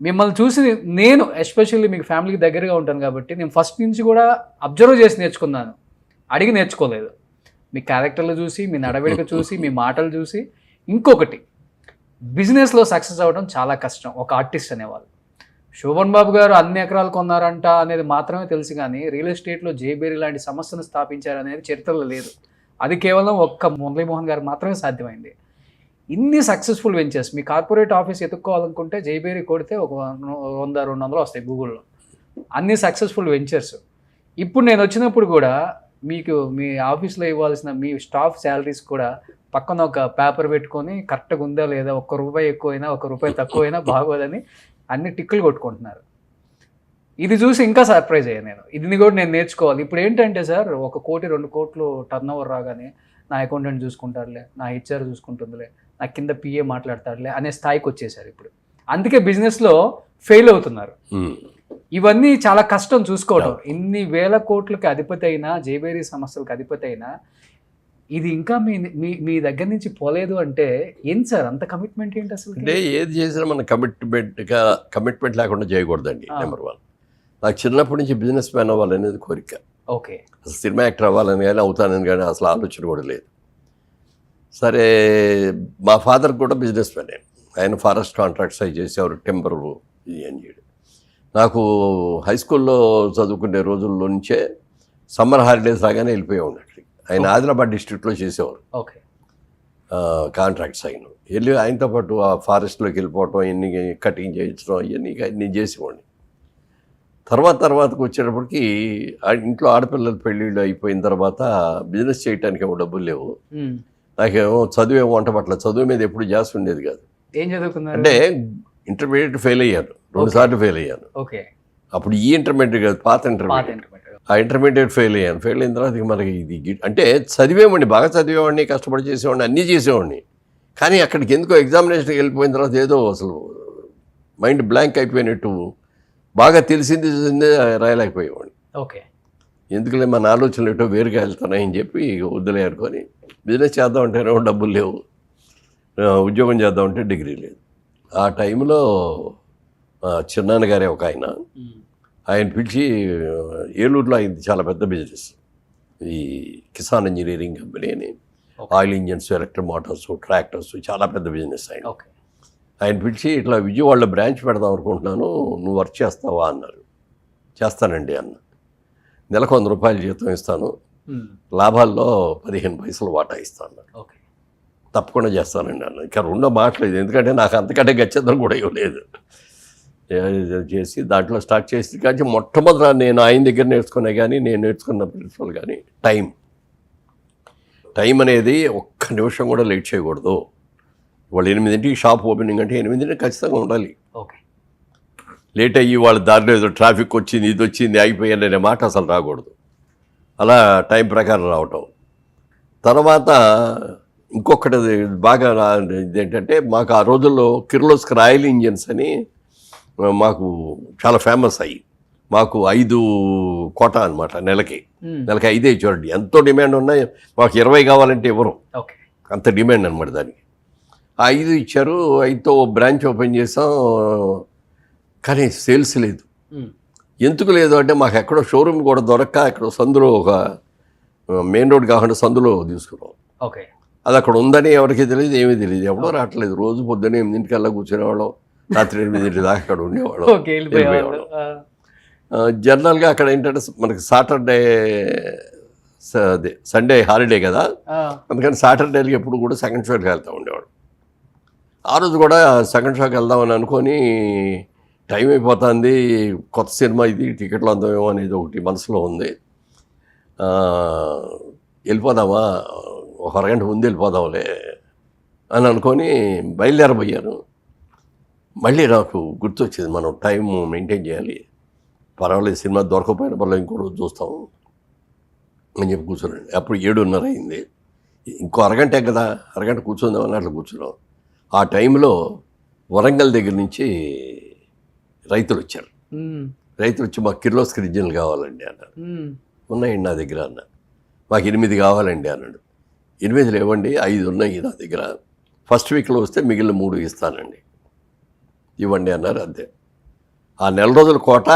మిమ్మల్ని చూసి నేను ఎస్పెషల్లీ మీకు ఫ్యామిలీకి దగ్గరగా ఉంటాను కాబట్టి నేను ఫస్ట్ నుంచి కూడా అబ్జర్వ్ చేసి నేర్చుకున్నాను, అడిగి నేర్చుకోలేదు. మీ క్యారెక్టర్లు చూసి, మీ నడవడిక చూసి, మీ మాటలు చూసి. ఇంకొకటి, బిజినెస్లో సక్సెస్ అవ్వడం చాలా కష్టం ఒక ఆర్టిస్ట్ అనేవాళ్ళు. శోభన్ బాబు గారు అన్ని ఎకరాలు కొన్నారంట అనేది మాత్రమే తెలుసు, కానీ రియల్ ఎస్టేట్లో జేబేరీ లాంటి సంస్థను స్థాపించారనేది చరిత్రలో లేదు. అది కేవలం ఒక్క మురళీమోహన్ గారు మాత్రమే సాధ్యమైంది. ఇన్ని సక్సెస్ఫుల్ వెంచర్స్, మీ కార్పొరేట్ ఆఫీస్ ఎత్తుక్కోవాలనుకుంటే జేబేరీ కొడితే ఒక 100-200 వస్తాయి గూగుల్లో. అన్ని సక్సెస్ఫుల్ వెంచర్స్. ఇప్పుడు నేను వచ్చినప్పుడు కూడా మీకు మీ ఆఫీస్లో ఇవ్వాల్సిన మీ స్టాఫ్ శాలరీస్ కూడా పక్కన ఒక పేపర్ పెట్టుకొని కరెక్ట్గా ఉందా లేదా, ₹1 ఎక్కువైనా ₹1 తక్కువైనా బాగోదని అన్ని టిక్కులు కొట్టుకుంటున్నారు. ఇది చూసి ఇంకా సర్ప్రైజ్ అయ్యాను నేను. ఇది కూడా నేను నేర్చుకోవాలి. ఇప్పుడు ఏంటంటే సార్, 1 కోటి 2 కోట్లు టర్న్ ఓవర్ రాగానే నా అకౌంటెంట్ చూసుకుంటారులే, నా హెచ్ఆర్ చూసుకుంటుందిలే, నా కింద పిఏ మాట్లాడతారులే అనే స్థాయికి వచ్చేసారు ఇప్పుడు. అందుకే బిజినెస్లో ఫెయిల్ అవుతున్నారు. ఇవన్నీ చాలా కష్టం చూసుకోవడం. ఇన్ని వేల కోట్లకి అధిపతి అయినా, జేబేరీ సంస్థలకు అధిపతి అయినా ఇది ఇంకా మీ దగ్గర నుంచి పోలేదు అంటే ఏంటి సార్ అంత కమిట్మెంట్ ఏంటి అసలు? అంటే ఏది చేసినా మన కమిట్మెంట్ లేకుండా చేయకూడదండి. నెంబర్ 1, నాకు చిన్నప్పటి నుంచి బిజినెస్ మ్యాన్ అవ్వాలనేది కోరిక. ఓకే. అసలు సినిమా యాక్టర్ అవ్వాలని కానీ అవుతానని కానీ అసలు ఆలోచన కూడా లేదు. సరే, మా ఫాదర్ కూడా బిజినెస్ మ్యానే. ఆయన ఫారెస్ట్ కాంట్రాక్ట్స్ అవి చేసేవారు, టెంపర్ ఇది అని చేయడం. నాకు హై స్కూల్లో చదువుకునే రోజుల్లో నుంచే సమ్మర్ హాలిడేస్ రాగానే వెళ్ళిపోయేవాడు అక్కడికి. ఆయన ఆదిలాబాద్ డిస్ట్రిక్ట్లో చేసేవారు. ఓకే. కాంట్రాక్ట్స్ అయిన వెళ్ళి ఆయనతో పాటు ఆ ఫారెస్ట్లోకి వెళ్ళిపోవటం, ఇవన్నీ కటింగ్ చేయించడం, ఇవన్నీ చేసేవాడిని. తర్వాతకు వచ్చేటప్పటికి ఇంట్లో ఆడపిల్లల పెళ్ళిళ్ళు అయిపోయిన తర్వాత బిజినెస్ చేయడానికి ఏమో డబ్బులు లేవు. నాకేమో చదువు వంట పట్ల చదువు మీద ఎప్పుడు జాస్ ఉండేది కాదు. ఏం చదువుకున్నారు అంటే ఇంటర్మీడియట్ ఫెయిల్ అయ్యాను, 2 సార్లు ఫెయిల్ అయ్యాను. ఓకే. అప్పుడు ఈ ఇంటర్మీడియట్ కాదు, పాత ఇంటర్మీడియట్. ఆ ఇంటర్మీడియట్ ఫెయిల్ అయ్యాను. ఫెయిల్ అయిన తర్వాత మనకి ఇది అంటే చదివేవాడిని, బాగా చదివేవాడిని, కష్టపడి చేసేవాడిని, అన్నీ చేసేవాడిని. కానీ అక్కడికి ఎందుకో ఎగ్జామినేషన్కి వెళ్ళిపోయిన తర్వాత ఏదో అసలు మైండ్ బ్లాంక్ అయిపోయినట్టు, బాగా తెలిసింది రాయలేకపోయేవాడిని. ఓకే. ఎందుకులే మన ఆలోచనలు ఏటో వేరుగా వెళ్తున్నాయని చెప్పి వద్దులే అనుకొని బిజినెస్ చేద్దామంటేనేమో డబ్బులు లేవు, ఉద్యోగం చేద్దామంటే డిగ్రీ లేదు. ఆ టైంలో చిన్నాన్నగారే ఒక ఆయన పిలిచి, ఏలూరులో అయింది చాలా పెద్ద బిజినెస్, ఈ కిసాన్ ఇంజనీరింగ్ కంపెనీ అని, oil engines, electric Motors, tractors, చాలా పెద్ద బిజినెస్ ఆయన. ఆయన పిలిచి, ఇట్లా విజయవాడలో బ్రాంచ్ పెడదాం అనుకుంటున్నాను, నువ్వు వర్క్ చేస్తావా అన్నారు. చేస్తానండి అన్న. నెలకు ₹100 జీతం ఇస్తాను, లాభాల్లో 15 పైసలు వాటా ఇస్తాను. తప్పకుండా చేస్తానండి అన్న. ఇంకా రెండో మాటలేదు, ఎందుకంటే నాకు అంతకంటే గచ్చేద్దం కూడా ఇవ్వలేదు. చేసి దాంట్లో స్టార్ట్ చేసి కానీ మొట్టమొదట నేను ఆయన దగ్గర నేర్చుకునే కానీ నేను నేర్చుకున్న ప్రిన్సిపల్ కానీ టైం అనేది ఒక్క నిమిషం కూడా లేట్ చేయకూడదు. వాళ్ళు 8ంటికి షాప్ ఓపెనింగ్ అంటే 8ంటికి ఖచ్చితంగా ఉండాలి. ఓకే. లేట్ అయ్యి వాళ్ళ దారిలో ఏదో ట్రాఫిక్ వచ్చింది, ఇది వచ్చింది, అయిపోయాను అనే మాట అసలు రాకూడదు. అలా టైం ప్రకారం రావటం. తర్వాత ఇంకొకటి బాగా ఇదేంటంటే, మాకు ఆ రోజుల్లో కిర్లోస్కర్ ఆయిల్ ఇంజన్స్ అని మాకు చాలా ఫేమస్ అయ్యి, మాకు 5 కోటా అనమాట, నెలకి 5 ఇచ్చారండి. ఎంతో డిమాండ్ ఉన్నాయి, మాకు 20 కావాలంటే ఇవ్వరు, అంత డిమాండ్ అనమాట దానికి. 5 ఇచ్చారు. 5తో బ్రాంచ్ ఓపెన్ చేసాం, కానీ సేల్స్ లేదు. ఎందుకు లేదు అంటే, మాకు ఎక్కడో షోరూమ్ కూడా దొరక్క, ఎక్కడో సందులో, ఒక మెయిన్ రోడ్ కాకుండా సందులో తీసుకున్నాం. ఓకే. అది అక్కడ ఉందని ఎవరికి తెలియదు, ఏమీ తెలియదు, ఎవడో రావట్లేదు. రోజు పొద్దున్నే 8ంటికల్లా కూర్చునేవాళ్ళం, రాత్రి 8 దాకా అక్కడ ఉండేవాళ్ళం. జనరల్గా అక్కడ ఏంటంటే మనకి సాటర్డే అదే సండే హాలిడే కదా, అందుకని సాటర్డేకి ఎప్పుడు కూడా సెకండ్ షోకి వెళ్తూ ఉండేవాడు. ఆ రోజు కూడా సెకండ్ షోకి వెళ్దామని అనుకొని, టైం అయిపోతుంది, కొత్త సినిమా ఇది, టికెట్లు అందామేమో అనేది ఒకటి మనసులో ఉంది. వెళ్ళిపోదామా, ఒక అరగంట ముందు వెళ్ళిపోదాంలే అని అనుకొని బయలుదేరబోయాను. మళ్ళీ నాకు గుర్తొచ్చింది, మనం టైం మెయింటైన్ చేయాలి, పర్వాలేదు సినిమా దొరకపోయిన పర్లేదు ఇంకో రోజు చూస్తాం అని చెప్పి కూర్చోనండి. అప్పుడు 7:30 అయింది. ఇంకో అరగంటే కదా, అరగంట కూర్చుందాం అన్నట్లు కూర్చున్నాం. ఆ టైంలో వరంగల్ దగ్గర నుంచి రైతులు వచ్చారు. రైతులు వచ్చి మాకు కిర్లోస్కర్ ఇంజిన్లు కావాలండి అన్నారు. ఉన్నాయండి నా దగ్గర అన్న. మాకు 8 కావాలండి అన్నాడు. 8 లేవండి, 5 ఉన్నాయి నా దగ్గర, ఫస్ట్ వీక్లో వస్తే మిగిలిన 3 ఇస్తానండి, ఇవ్వండి అన్నారు. అంతే. ఆ నెల రోజుల కోట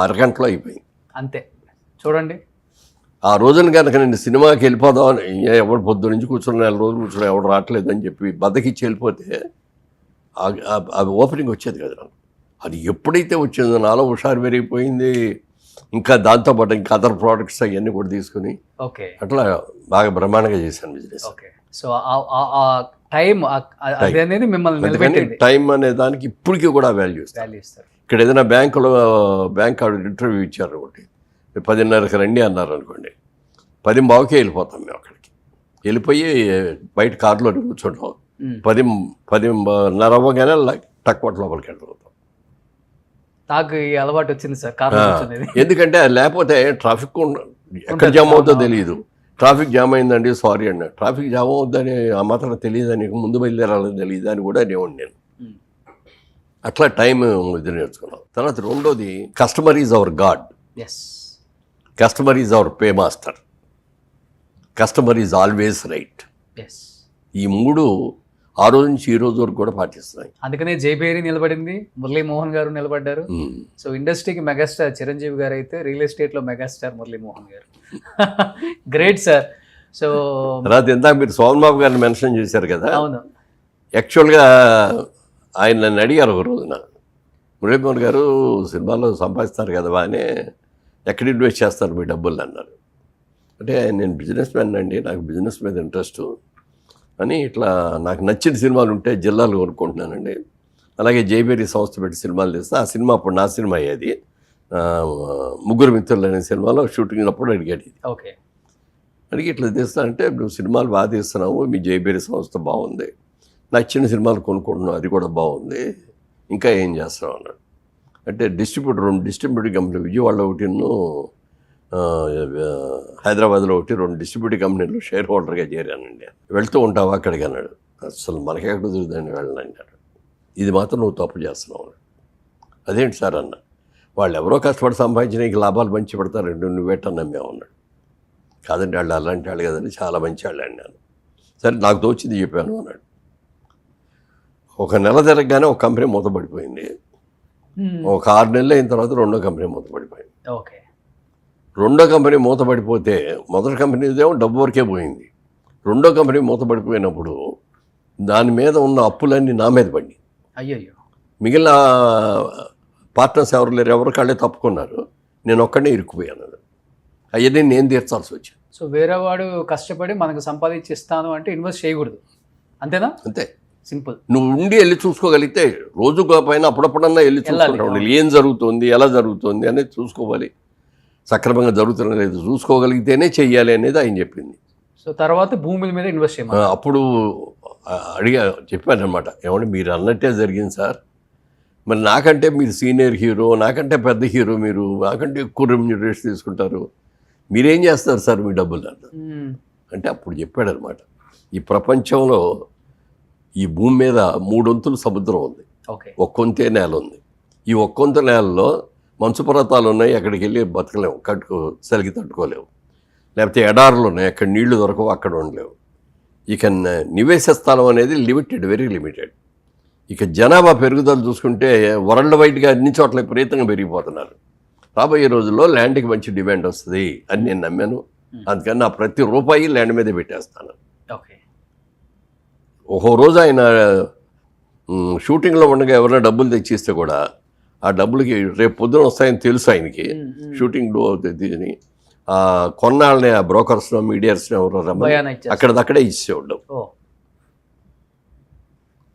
అరగంటలో అయిపోయింది. అంతే. చూడండి, ఆ రోజున కనుక నేను సినిమాకి వెళ్ళిపోదామని, ఎవడు పొద్దు నుంచి కూర్చున్న 4 రోజులు కూర్చున్నా ఎవడు రావట్లేదని చెప్పి బద్దకిచ్చి వెళ్ళిపోతే అది ఓపెనింగ్ వచ్చేది కదా నాకు. అది ఎప్పుడైతే వచ్చిందో నాలో హుషారు పెరిగిపోయింది. ఇంకా దాంతోపాటు ఇంకా అదర్ ప్రోడక్ట్స్ అవన్నీ కూడా తీసుకుని ఓకే, అట్లా బాగా బ్రహ్మాండంగా చేశాను బిజినెస్. ఓకే. సో ఆ టైం అనేది మిమ్మల్ని నిలబెట్టింది. టైం అనే దానికి ఇప్పటికీ కూడా వాల్యూ ఇస్తారు. ఇక్కడ ఏదైనా బ్యాంక్ ఇంటర్వ్యూ ఇచ్చారు ఒకటి, 10:30కి రండి అన్నారు అనుకోండి, 10:15కే వెళ్ళిపోతాం మేము అక్కడికి. వెళ్ళిపోయి బయట కారులో కూర్చుంటాం. 10:10:30 అవ్వగానే టక్వట్ లోపలికి వెళ్ళిపోతాం. నాకు ఈ అలవాటు వచ్చింది సార్, కారు కూర్చునేది. ఎందుకంటే లేకపోతే ట్రాఫిక్ ఎక్కడ జామ్ అవుతుందో తెలియదు. ట్రాఫిక్ జామ్ అయిందండి సారీ అండి, ట్రాఫిక్ జామ్ అవుద్దని ఆ మాత్రం తెలియదని, ముందు బయలుదేరాలని తెలియదు అని కూడా అనేవాడిని నేను. అట్లా టైం ఇది నేర్చుకున్నాం. తర్వాత రెండోది, customer is our God, customer is our pay master, customer is always right. ఈ 3 ఆ రోజు నుంచి ఈ రోజు వరకు కూడా పాటిస్తున్నాయి. అందుకనే జైబేరి నిలబడింది, మురళీమోహన్ గారు నిలబడ్డారు. సో ఇండస్ట్రీకి మెగాస్టార్ చిరంజీవి గారు అయితే రియల్ ఎస్టేట్ లో మెగాస్టార్ మురళీమోహన్ గారు. Great sir. సో తర్వాత ఇందాక మీరు సోమన్ బాబు గారిని మెన్షన్ చేశారు కదా. అవును. యాక్చువల్గా ఆయన నన్ను అడిగారు ఒక రోజున, మురళీమోహన్ గారు సినిమాలో సంపాదిస్తారు కదా బాగానే, ఎక్కడ ఇన్వెస్ట్ చేస్తారు మీ డబ్బులు అన్నారు. అంటే నేను బిజినెస్ మ్యాన్ అండి, నాకు బిజినెస్ మీద ఇంట్రెస్ట్ అని, ఇట్లా నాకు నచ్చిన సినిమాలు ఉంటే జిల్లాలు కొనుక్కుంటున్నానండి. అలాగే జైబేరి సంస్థ పెట్టి సినిమాలు తీస్తే, ఆ సినిమా అప్పుడు నా సినిమా అయ్యేది, 3 మిత్రులు అనే సినిమాలో షూటింగ్ అప్పుడు అడిగాడు ఇది. ఓకే. అడిగి ఇట్లా తీస్తానంటే, నువ్వు సినిమాలు బాగా తీస్తున్నావు, మీ జైబేరి సంస్థ బాగుంది, నచ్చిన సినిమాలు కొనుక్కుంటున్నావు, అది కూడా బాగుంది, ఇంకా ఏం చేస్తున్నావు అన్నాడు. అంటే డిస్ట్రిబ్యూటర్ కంపెనీ విజయవాడలో ఒకటిను హైదరాబాద్లో ఒకటి 2 డిస్ట్రిబ్యూటర్ కంపెనీలు షేర్ హోల్డర్గా చేరానండి. వెళ్తూ ఉంటావా అక్కడికి అన్నాడు. అసలు మనకే కుదురుదండి వెళ్ళనంటాడు. ఇది మాత్రం నువ్వు తప్పు చేస్తున్నావు అన్నాడు. అదేంటి సార్ అన్న, వాళ్ళు ఎవరో కష్టపడి సంపాదించిన నీకు లాభాలు మంచి పెడతారండి, నువ్వేటన్నా మేము అన్నాడు. కాదండి, వాళ్ళు అలాంటి వాళ్ళు కదండి, చాలా మంచి వాళ్ళు అన్నాను. సరే నాకు తోచింది చెప్పాను అన్నాడు. ఒక నెల తిరగగానే ఒక కంపెనీ మూతపడిపోయింది. ఒక 6 నెలలు అయిన తర్వాత రెండో కంపెనీ మూతపడిపోయింది. ఓకే. రెండో కంపెనీ మూతపడిపోతే మొదటి కంపెనీదేమో డబ్బు వరకే పోయింది. రెండో కంపెనీ మూతపడిపోయినప్పుడు దాని మీద ఉన్న అప్పులన్నీ నా మీద పడి, అయ్యయ్యో, మిగిలిన పార్ట్నర్స్ ఎవరు లేరు, ఎవరు కాళ్ళే తప్పుకున్నారు, నేను ఒక్కడే ఇరుక్కుపోయాను. అవన్నీ నేను తీర్చాల్సి వచ్చింది. సో వేరే వాడు కష్టపడి మనకు సంపాదించి ఇస్తాను అంటే ఇన్వెస్ట్ చేయకూడదు, అంతేనా? అంతే, సింపుల్. నువ్వు ఉండి వెళ్ళి చూసుకోగలిగితే, రోజు పైన అప్పుడప్పుడన్నా వెళ్ళి చూసుకుంటావు, ఏం జరుగుతుంది, ఎలా జరుగుతుంది అనేది చూసుకోవాలి. సక్రమంగా జరుగుతున్న లేదు చూసుకోగలిగితేనే చెయ్యాలి అనేది ఆయన చెప్పింది. సో తర్వాత భూముల మీద ఇన్వెస్ట్ చేయమని అప్పుడు చెప్పాను అనమాట. ఏమంటే మీరు అన్నట్టే జరిగింది సార్, మరి నాకంటే మీరు సీనియర్ హీరో, నాకంటే పెద్ద హీరో, మీరు నాకంటే ఎక్కువ రెమ్యూనరేషన్ తీసుకుంటారు, మీరేం చేస్తారు సార్ మీ డబ్బులు అన్న. అంటే అప్పుడు చెప్పాడు అనమాట, ఈ ప్రపంచంలో ఈ భూమి మీద 3 వంతులు సముద్రం ఉంది, ఒక్కొంతే నేల ఉంది. ఈ ఒక్కొంత నేలలో మంచు పర్వతాలు ఉన్నాయి, అక్కడికి వెళ్ళి బతకలేము, చలికి తట్టుకోలేవు. లేకపోతే ఎడారులు ఉన్నాయి, అక్కడ నీళ్లు దొరకవు, అక్కడ ఉండలేవు. ఇక నివేశ స్థలం అనేది లిమిటెడ్, వెరీ లిమిటెడ్. ఇక జనాభా పెరుగుదల చూసుకుంటే వరల్డ్ వైడ్గా అన్ని చోట్ల విపరీతంగా పెరిగిపోతున్నారు. రాబోయే రోజుల్లో ల్యాండ్కి మంచి డిమాండ్ వస్తుంది అని నేను నమ్మాను. అందుకని నా ప్రతి రూపాయి ల్యాండ్ మీదే పెట్టేస్తాను. ఒక్కో రోజు ఆయన షూటింగ్లో ఉండగా ఎవరైనా డబ్బులు తెచ్చిస్తే కూడా ఆ డబ్బులకి రేపు పొద్దున వస్తాయని తెలుసు ఆయనకి. షూటింగ్లో అని కొన్నాళ్ళని ఆ బ్రోకర్స్లో మీడియాస్ని ఎవరో రమ్మని అక్కడదక్కడే ఇచ్చేవాడు.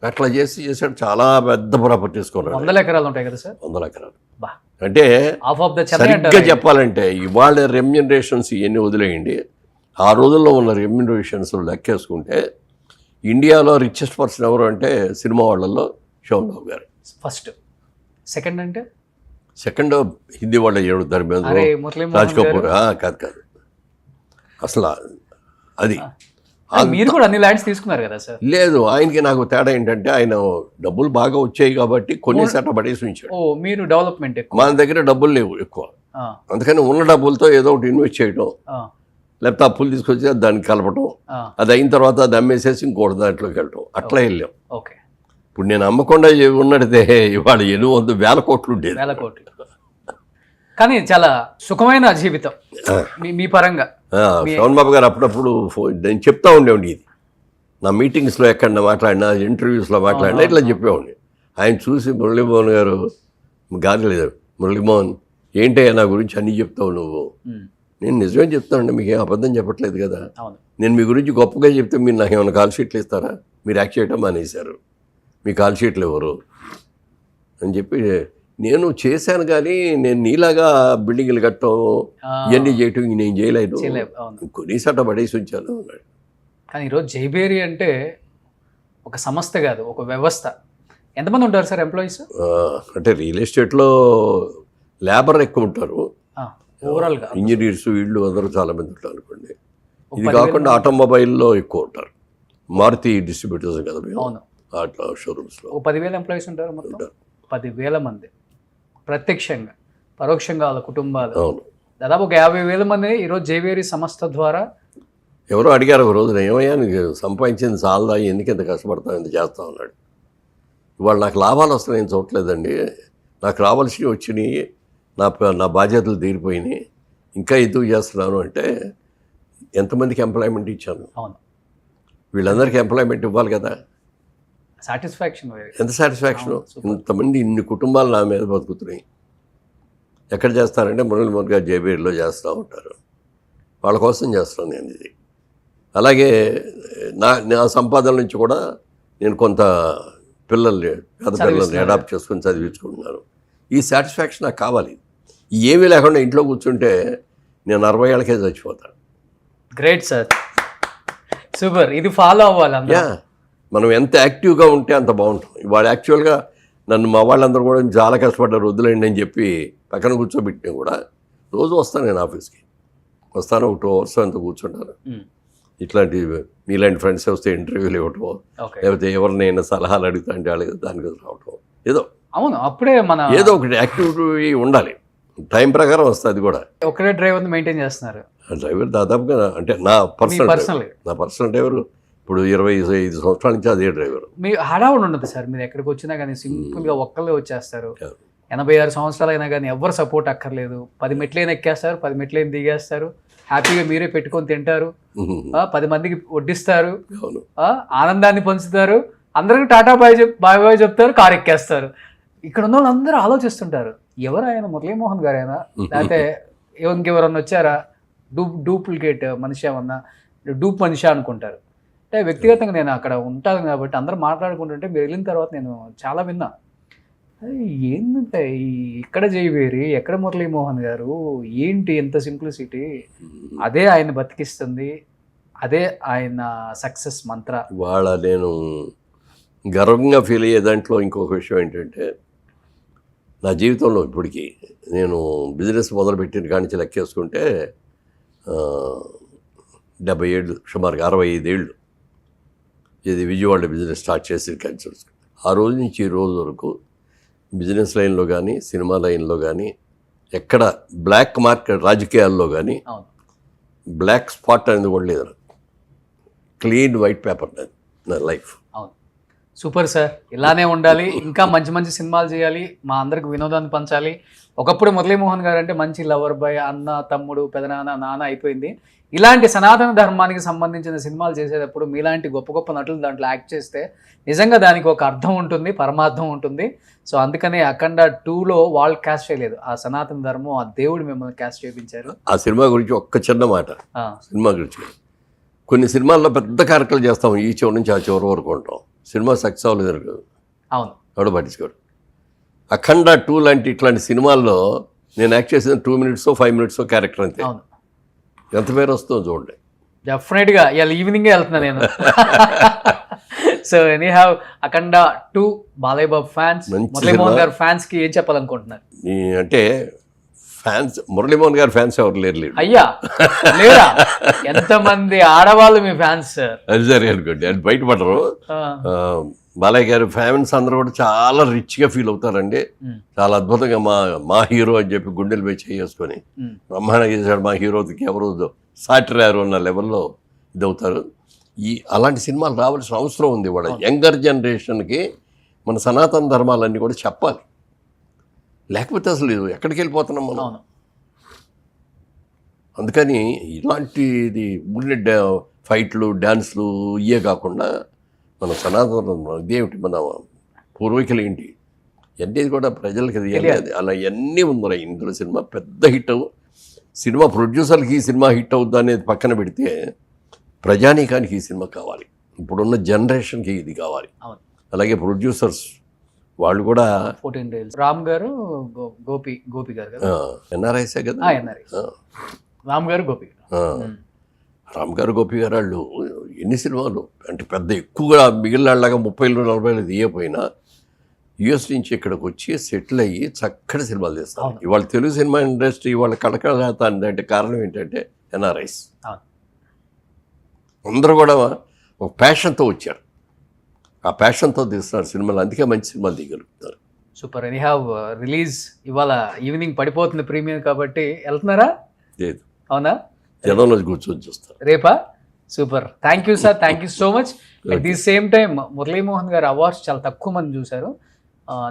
అట్లా చేసాడు. చాలా పెద్ద ప్రాపర్టీస్ కొన్నాడు. 100 ఎకరాలు ఉంటాయి కదా సార్? 100 ఎకరాలు. అంటే సరిగ్గా చెప్పాలంటే ఇవాళ రెమ్యూనరేషన్స్ ఇవన్నీ వదిలేయండి, ఆ రోజుల్లో ఉన్న రెమ్యూనరేషన్స్ లెక్కేసుకుంటే ఇండియాలో రిచెస్ట్ పర్సన్ ఎవరు అంటే సినిమా వాళ్ళల్లో శోభన్ బాబు గారు ఫస్ట్. సెకండ్ అంటే సెకండ్ హిందీ వాళ్ళ ధర్మేంద్ర, రాజ్ కపూర్. కాదు అసలు అది మీరు కూడా అన్ని ల్యాండ్స్ తీసుకున్నారు కదా సార్. లేదు, ఆయనకి నాకు తేడా ఏంటంటే ఆయన డబ్బులు బాగా వచ్చాయి కాబట్టి కొన్ని సెట పడేసి ఉంచాడు. ఓ మీరు డెవలప్మెంట్ ఎక్కువ. మన దగ్గర డబ్బులు లేవు ఎక్కువ, అందుకని ఉన్న డబ్బులతో ఏదో ఒకటి ఇన్వెస్ట్ చేయడం, లేకపోతే అప్పులు తీసుకొచ్చి దాన్ని కలపడం, అది అయిన తర్వాత అది అమ్మేసేసి ఇంకోటి దాంట్లోకి వెళ్ళటం, అట్లా వెళ్ళాం. ఓకే. ఇప్పుడు నేను అమ్మకుండా ఉన్నడితే ఇవాళ 800,000 కోట్లు ఉండేది. 1,000 కోట్లు. కానీ చాలా సుఖమైన జీవితం మీ పరంగా. శ్రవణ్ బాబు గారు అప్పుడప్పుడు నేను చెప్తా ఉండేవాడి, ఇది నా మీటింగ్స్లో ఎక్కడ మాట్లాడినా, ఇంటర్వ్యూస్లో మాట్లాడినా ఇట్లా చెప్పేవాడిని. ఆయన చూసి మురళీమోహన్ గారు గాలి లేదు, మురళీమోహన్ ఏంటయ్యా నా గురించి అన్నీ చెప్తావు నువ్వు. నేను నిజమే చెప్తానండి, మీకు ఏం అబద్ధం చెప్పట్లేదు కదా. నేను మీ గురించి గొప్పగా చెప్తే మీరు నాకు ఏమైనా కాల్ షీట్లు ఇస్తారా? మీరు యాక్ట్ చేయటం మానేశారు, మీ కాల్ షీట్లు ఎవరు అని చెప్పి నేను చేశాను. కానీ నేను నీలాగా బిల్డింగ్లు కట్టడం ఇవన్నీ చేయటం నేను చేయలేదు, కొన్ని సట పడేసి ఉంచాను అన్నాడు. కానీ ఈరోజు జైబేరి అంటే ఒక సంస్థ కాదు, ఒక వ్యవస్థ. ఎంతమంది ఉంటారు సార్ ఎంప్లాయీస్? అంటే రియల్ ఎస్టేట్లో లేబర్ ఎక్కువ ఉంటారు, ఓవరాల్గా ఇంజనీర్స్ వీళ్ళు అందరూ చాలా మంది ఉంటారు అనుకోండి. ఇది కాకుండా ఆటోమొబైల్లో ఎక్కువ ఉంటారు, మారుతి డిస్ట్రిబ్యూటర్స్ కదా మేము, అట్లా షోరూమ్స్లో 10,000 ఎంప్లాయీస్ ఉంటారు మొత్తం. 10,000 మంది ప్రత్యక్షంగా పరోక్షంగా వాళ్ళ కుటుంబాలు. దాదాపు ఒక 50,000 మందిని ఈరోజు జైవేరి సంస్థ ద్వారా. ఎవరో అడిగారు ఒక రోజున, ఏమయ్యా నీకు సంపాదించింది చాలదా, ఎందుకు ఎంత కష్టపడతావు, ఎంత చేస్తావు అన్నాడు. ఇవాళ నాకు లాభాలు వస్తున్నాయి, నేను చూడలేదండి, నాకు రావాల్సినవి వచ్చినాయి, నా బాధ్యతలు తీరిపోయినాయి, ఇంకా ఎందుకు చేస్తున్నాను అంటే ఎంతమందికి ఎంప్లాయ్మెంట్ ఇచ్చాను, వీళ్ళందరికీ ఎంప్లాయ్మెంట్ ఇవ్వాలి కదా. సాటిస్ఫాక్షన్, ఎంత సాటిస్ఫాక్షను. ఇంతమంది ఇన్ని కుటుంబాలు నా మీద బతుకుతున్నాయి. ఎక్కడ చేస్తారంటే మురళీమోహన్ గారు జైబేరిలో చేస్తూ ఉంటారు, వాళ్ళ కోసం చేస్తాను నేను ఇది. అలాగే నా సంపాదన నుంచి కూడా నేను కొంత పిల్లల్ని పేద పిల్లల్ని అడాప్ట్ చేసుకొని చదివించుకుంటున్నాను. ఈ సాటిస్ఫాక్షన్ నాకు కావాలి. ఏమీ లేకుండా ఇంట్లో కూర్చుంటే నేను 60 ఏళ్ళకే చచ్చిపోతాను. Great sir, super. ఇది ఫాలో అవ్వాలి. మనం ఎంత యాక్టివ్గా ఉంటే అంత బాగుంటుంది. ఇవాళ యాక్చువల్గా నన్ను మా వాళ్ళందరూ కూడా చాలా కష్టపడ్డారు, వద్దులేండి అని చెప్పి పక్కన కూర్చోబెట్టినా కూడా రోజు వస్తాను నేను ఆఫీస్కి, వస్తాను, ఒక 2 అవర్స్ అంతా కూర్చుంటాను. ఇట్లాంటి మీలాంటి ఫ్రెండ్స్ వస్తే ఇంటర్వ్యూలు ఇవ్వటం, లేకపోతే ఎవరినైనా సలహాలు అడుగుతా అంటే వాళ్ళకి దానికి రావటం, ఏదో అవును అప్పుడే మన ఏదో ఒకటి యాక్టివిటీ ఉండాలి. టైం ప్రకారం వస్తుంది. అది కూడా ఒకటే డ్రైవర్ని మెయింటైన్ చేస్తున్నారు. డ్రైవర్ దాదాపుగా అంటే నా పర్సనల్ డ్రైవర్ ఇప్పుడు 25 సంవత్సరాల నుంచి అదే డ్రైవర్. మీ హడావుడు ఉండదు సార్, మీరు ఎక్కడికి వచ్చినా కానీ సింపుల్గా ఒక్కళ్ళే వచ్చేస్తారు. 86 సంవత్సరాలు అయినా కానీ ఎవరు సపోర్ట్ అక్కర్లేదు. 10 మెట్లైనా ఎక్కేస్తారు, 10 మెట్లైనా దిగేస్తారు, హ్యాపీగా మీరే పెట్టుకొని తింటారు, 10 మందికి వడ్డిస్తారు, ఆనందాన్ని పంచుతారు, అందరికీ టాటా బాయ్ చెప్తారు, కారు ఎక్కేస్తారు. ఇక్కడ ఉన్న వాళ్ళందరూ ఆలోచిస్తుంటారు, ఎవరు ఆయన మురళీమోహన్ గారైనా లేకపోతే ఇంకెవరన్నా వచ్చారా, డూప్లికేట్ మనిషి ఏమన్నా, డూప్ మనిషి అనుకుంటారు. అంటే వ్యక్తిగతంగా నేను అక్కడ ఉంటాను కాబట్టి అందరూ మాట్లాడుకుంటుంటే మీరు వెళ్ళిన తర్వాత నేను చాలా విన్నా, ఏంటంటే ఇక్కడ జైవేరి, ఎక్కడ మురళీమోహన్ గారు, ఏంటి ఎంత సింప్లిసిటీ, అదే ఆయన బతికిస్తుంది, అదే ఆయన సక్సెస్ మంత్ర. వాళ్ళ నేను గర్వంగా ఫీల్ అయ్యే దాంట్లో ఇంకొక విషయం ఏంటంటే, నా జీవితంలో ఇప్పటికీ నేను బిజినెస్ మొదలుపెట్టిన కాడి నుంచి లెక్కేసుకుంటే 70 ఏళ్ళు, సుమారుగా 65 ఏళ్ళు ఇది విజయవాడ బిజినెస్ స్టార్ట్ చేసి కల్చర్స్. ఆ రోజు నుంచి ఈ రోజు వరకు బిజినెస్ లైన్లో కానీ, సినిమా లైన్లో కానీ, ఎక్కడ బ్లాక్ మార్కెట్ రాజకీయాల్లో కానీ బ్లాక్ స్పాట్ అనేది కూడా లేదు. క్లీన్ వైట్ పేపర్ నా లైఫ్. సూపర్ సార్, ఇలానే ఉండాలి, ఇంకా మంచి మంచి సినిమాలు చేయాలి, మా అందరికి వినోదాన్ని పంచాలి. ఒకప్పుడు మురళీమోహన్ గారు అంటే మంచి లవర్ బాయ్, అన్న, తమ్ముడు, పెదనాన్న, నాన్న అయిపోయింది. ఇలాంటి సనాతన ధర్మానికి సంబంధించిన సినిమాలు చేసేటప్పుడు మీలాంటి గొప్ప గొప్ప నటులు దాంట్లో యాక్ట్ చేస్తే నిజంగా దానికి ఒక అర్థం ఉంటుంది, పరమార్థం ఉంటుంది. సో అందుకనే అఖండ 2లో వాళ్ళు క్యాస్ట్ చేయలేదు, ఆ సనాతన ధర్మం, ఆ దేవుడు మిమ్మల్ని క్యాస్ట్ చేయించారు. ఆ సినిమా గురించి ఒక్క చిన్న మాట, సినిమా గురించి కొన్ని సినిమాల్లో పెద్ద క్యారెక్టర్లు చేస్తాం, ఈ చివరి నుంచి ఆ చివరి వరకు ఉంటాం, సినిమా సక్సెస్ అవ్వలేదు, అవును, ఎవడో పట్టించుకోడు. అఖండ 2 లాంటి ఇట్లాంటి సినిమాల్లో నేను యాక్ట్ చేసిన 2 minutes 5 minutes క్యారెక్టర్ అంతే, ఎంత పేరు వస్తుందో చూడండి. డెఫినెట్గా ఇవాళ ఈవినింగే వెళ్తున్నా నేను. So any have Akhanda 2 Balayya Babu fans, Muralimohan గారు ఫ్యాన్స్కి ఏం చెప్పాలనుకుంటున్నారు? అంటే ఫ్యాన్స్ మురళీమోహన్ గారి ఫ్యాన్స్ ఎవరు లేరు. అయ్యా లేరా? ఎంతమంది ఆడవాళ్ళు మీ ఫ్యాన్స్ సార్? అది సరే అనుకోండి, అది బయటపడరు. బాలయ్య గారి ఫ్యాన్స్ అందరూ కూడా చాలా రిచ్గా ఫీల్ అవుతారండి. చాలా అద్భుతంగా మా హీరో అని చెప్పి గుండెలు మీద చేసుకొని బ్రహ్మాండంగా చేశాడు మా హీరోకి ఎవరు సాటిరారు అన్న లెవెల్లో ఇదవుతారు. అలాంటి సినిమాలు రావాల్సిన అవసరం ఉంది. కూడా యంగర్ జనరేషన్కి మన సనాతన ధర్మాలన్నీ కూడా చెప్పాలి. లేకపోతే అసలు ఎక్కడికి వెళ్ళిపోతున్నాం మనం. అందుకని ఇలాంటిది ఊళ్ళో ఫైట్లు డ్యాన్స్లు ఇవే కాకుండా మన సనాతన ఇదేమిటి మన పూర్వీకులు ఏంటి ఇవన్నీ కూడా ప్రజలకి తెలియాలి. అలా ఇవన్నీ ఉన్నాయి ఇందులో. సినిమా పెద్ద హిట్ సినిమా ప్రొడ్యూసర్కి ఈ సినిమా హిట్ అవుద్దా అనేది పక్కన పెడితే ప్రజానీకానికి ఈ సినిమా కావాలి. ఇప్పుడున్న జనరేషన్కి ఇది కావాలి. అలాగే ప్రొడ్యూసర్స్ వాళ్ళు కూడా 14 days రామ్ గారు గోపి గారు కదా, ఎన్ఆర్ఐసే కదా. రామ్ గారు గోపి రామ్ గారు గోపి గారు వాళ్ళు ఎన్ని సినిమాలు అంటే పెద్ద ఎక్కువగా మిగిలినలాగా 30-40 తీయపోయినా యుఎస్ నుంచి ఇక్కడికి వచ్చి సెటిల్ అయ్యి చక్కటి సినిమాలు తీస్తారు. ఇవాళ తెలుగు సినిమా ఇండస్ట్రీ ఇవాళ కళకళలాడుతుంది అంటే కారణం ఏంటంటే ఎన్ఆర్ఐస్ అందరూ కూడా ఒక ప్యాషన్తో వచ్చారు. ఆ ప్యాషన్తో తీస్తున్నారు సినిమాలు, అందుకే మంచి సినిమాలు తీయగలుగుతారు. సూపర్. ఎనీ హ్యావ్ రిలీజ్ ఇవాళ ఈవినింగ్ పడిపోతుంది ప్రీమియం కాబట్టి వెళ్తున్నారా? లేదు, అవునా? జనంలో కూర్చొని చూస్తారు రేపా? Super. Thank you sir, thank you so much. At the same time Muralimohan గారు అవార్డ్స్ చాలా తక్కువ మంది చూశారు.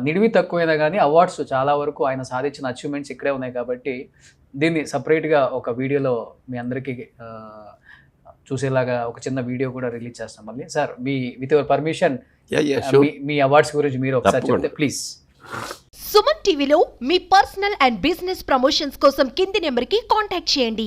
నిడివి తక్కువైనా కానీ అవార్డ్స్ చాలా వరకు ఆయన సాధించిన అచీవ్మెంట్స్ ఇక్కడే ఉన్నాయి కాబట్టి దీన్ని సపరేట్గా ఒక వీడియోలో మీ అందరికీ చూసేలాగా ఒక చిన్న వీడియో కూడా రిలీజ్ చేస్తాం మళ్ళీ. Sir me with your permission me awards గురించి మీరు ఒకసారి చెప్తే ప్లీజ్. సుమన్ టీవీలో మీ పర్సనల్ అండ్ బిజినెస్ ప్రమోషన్స్ కోసం కింది నెంబర్కి కాంటాక్ట్ చేయండి.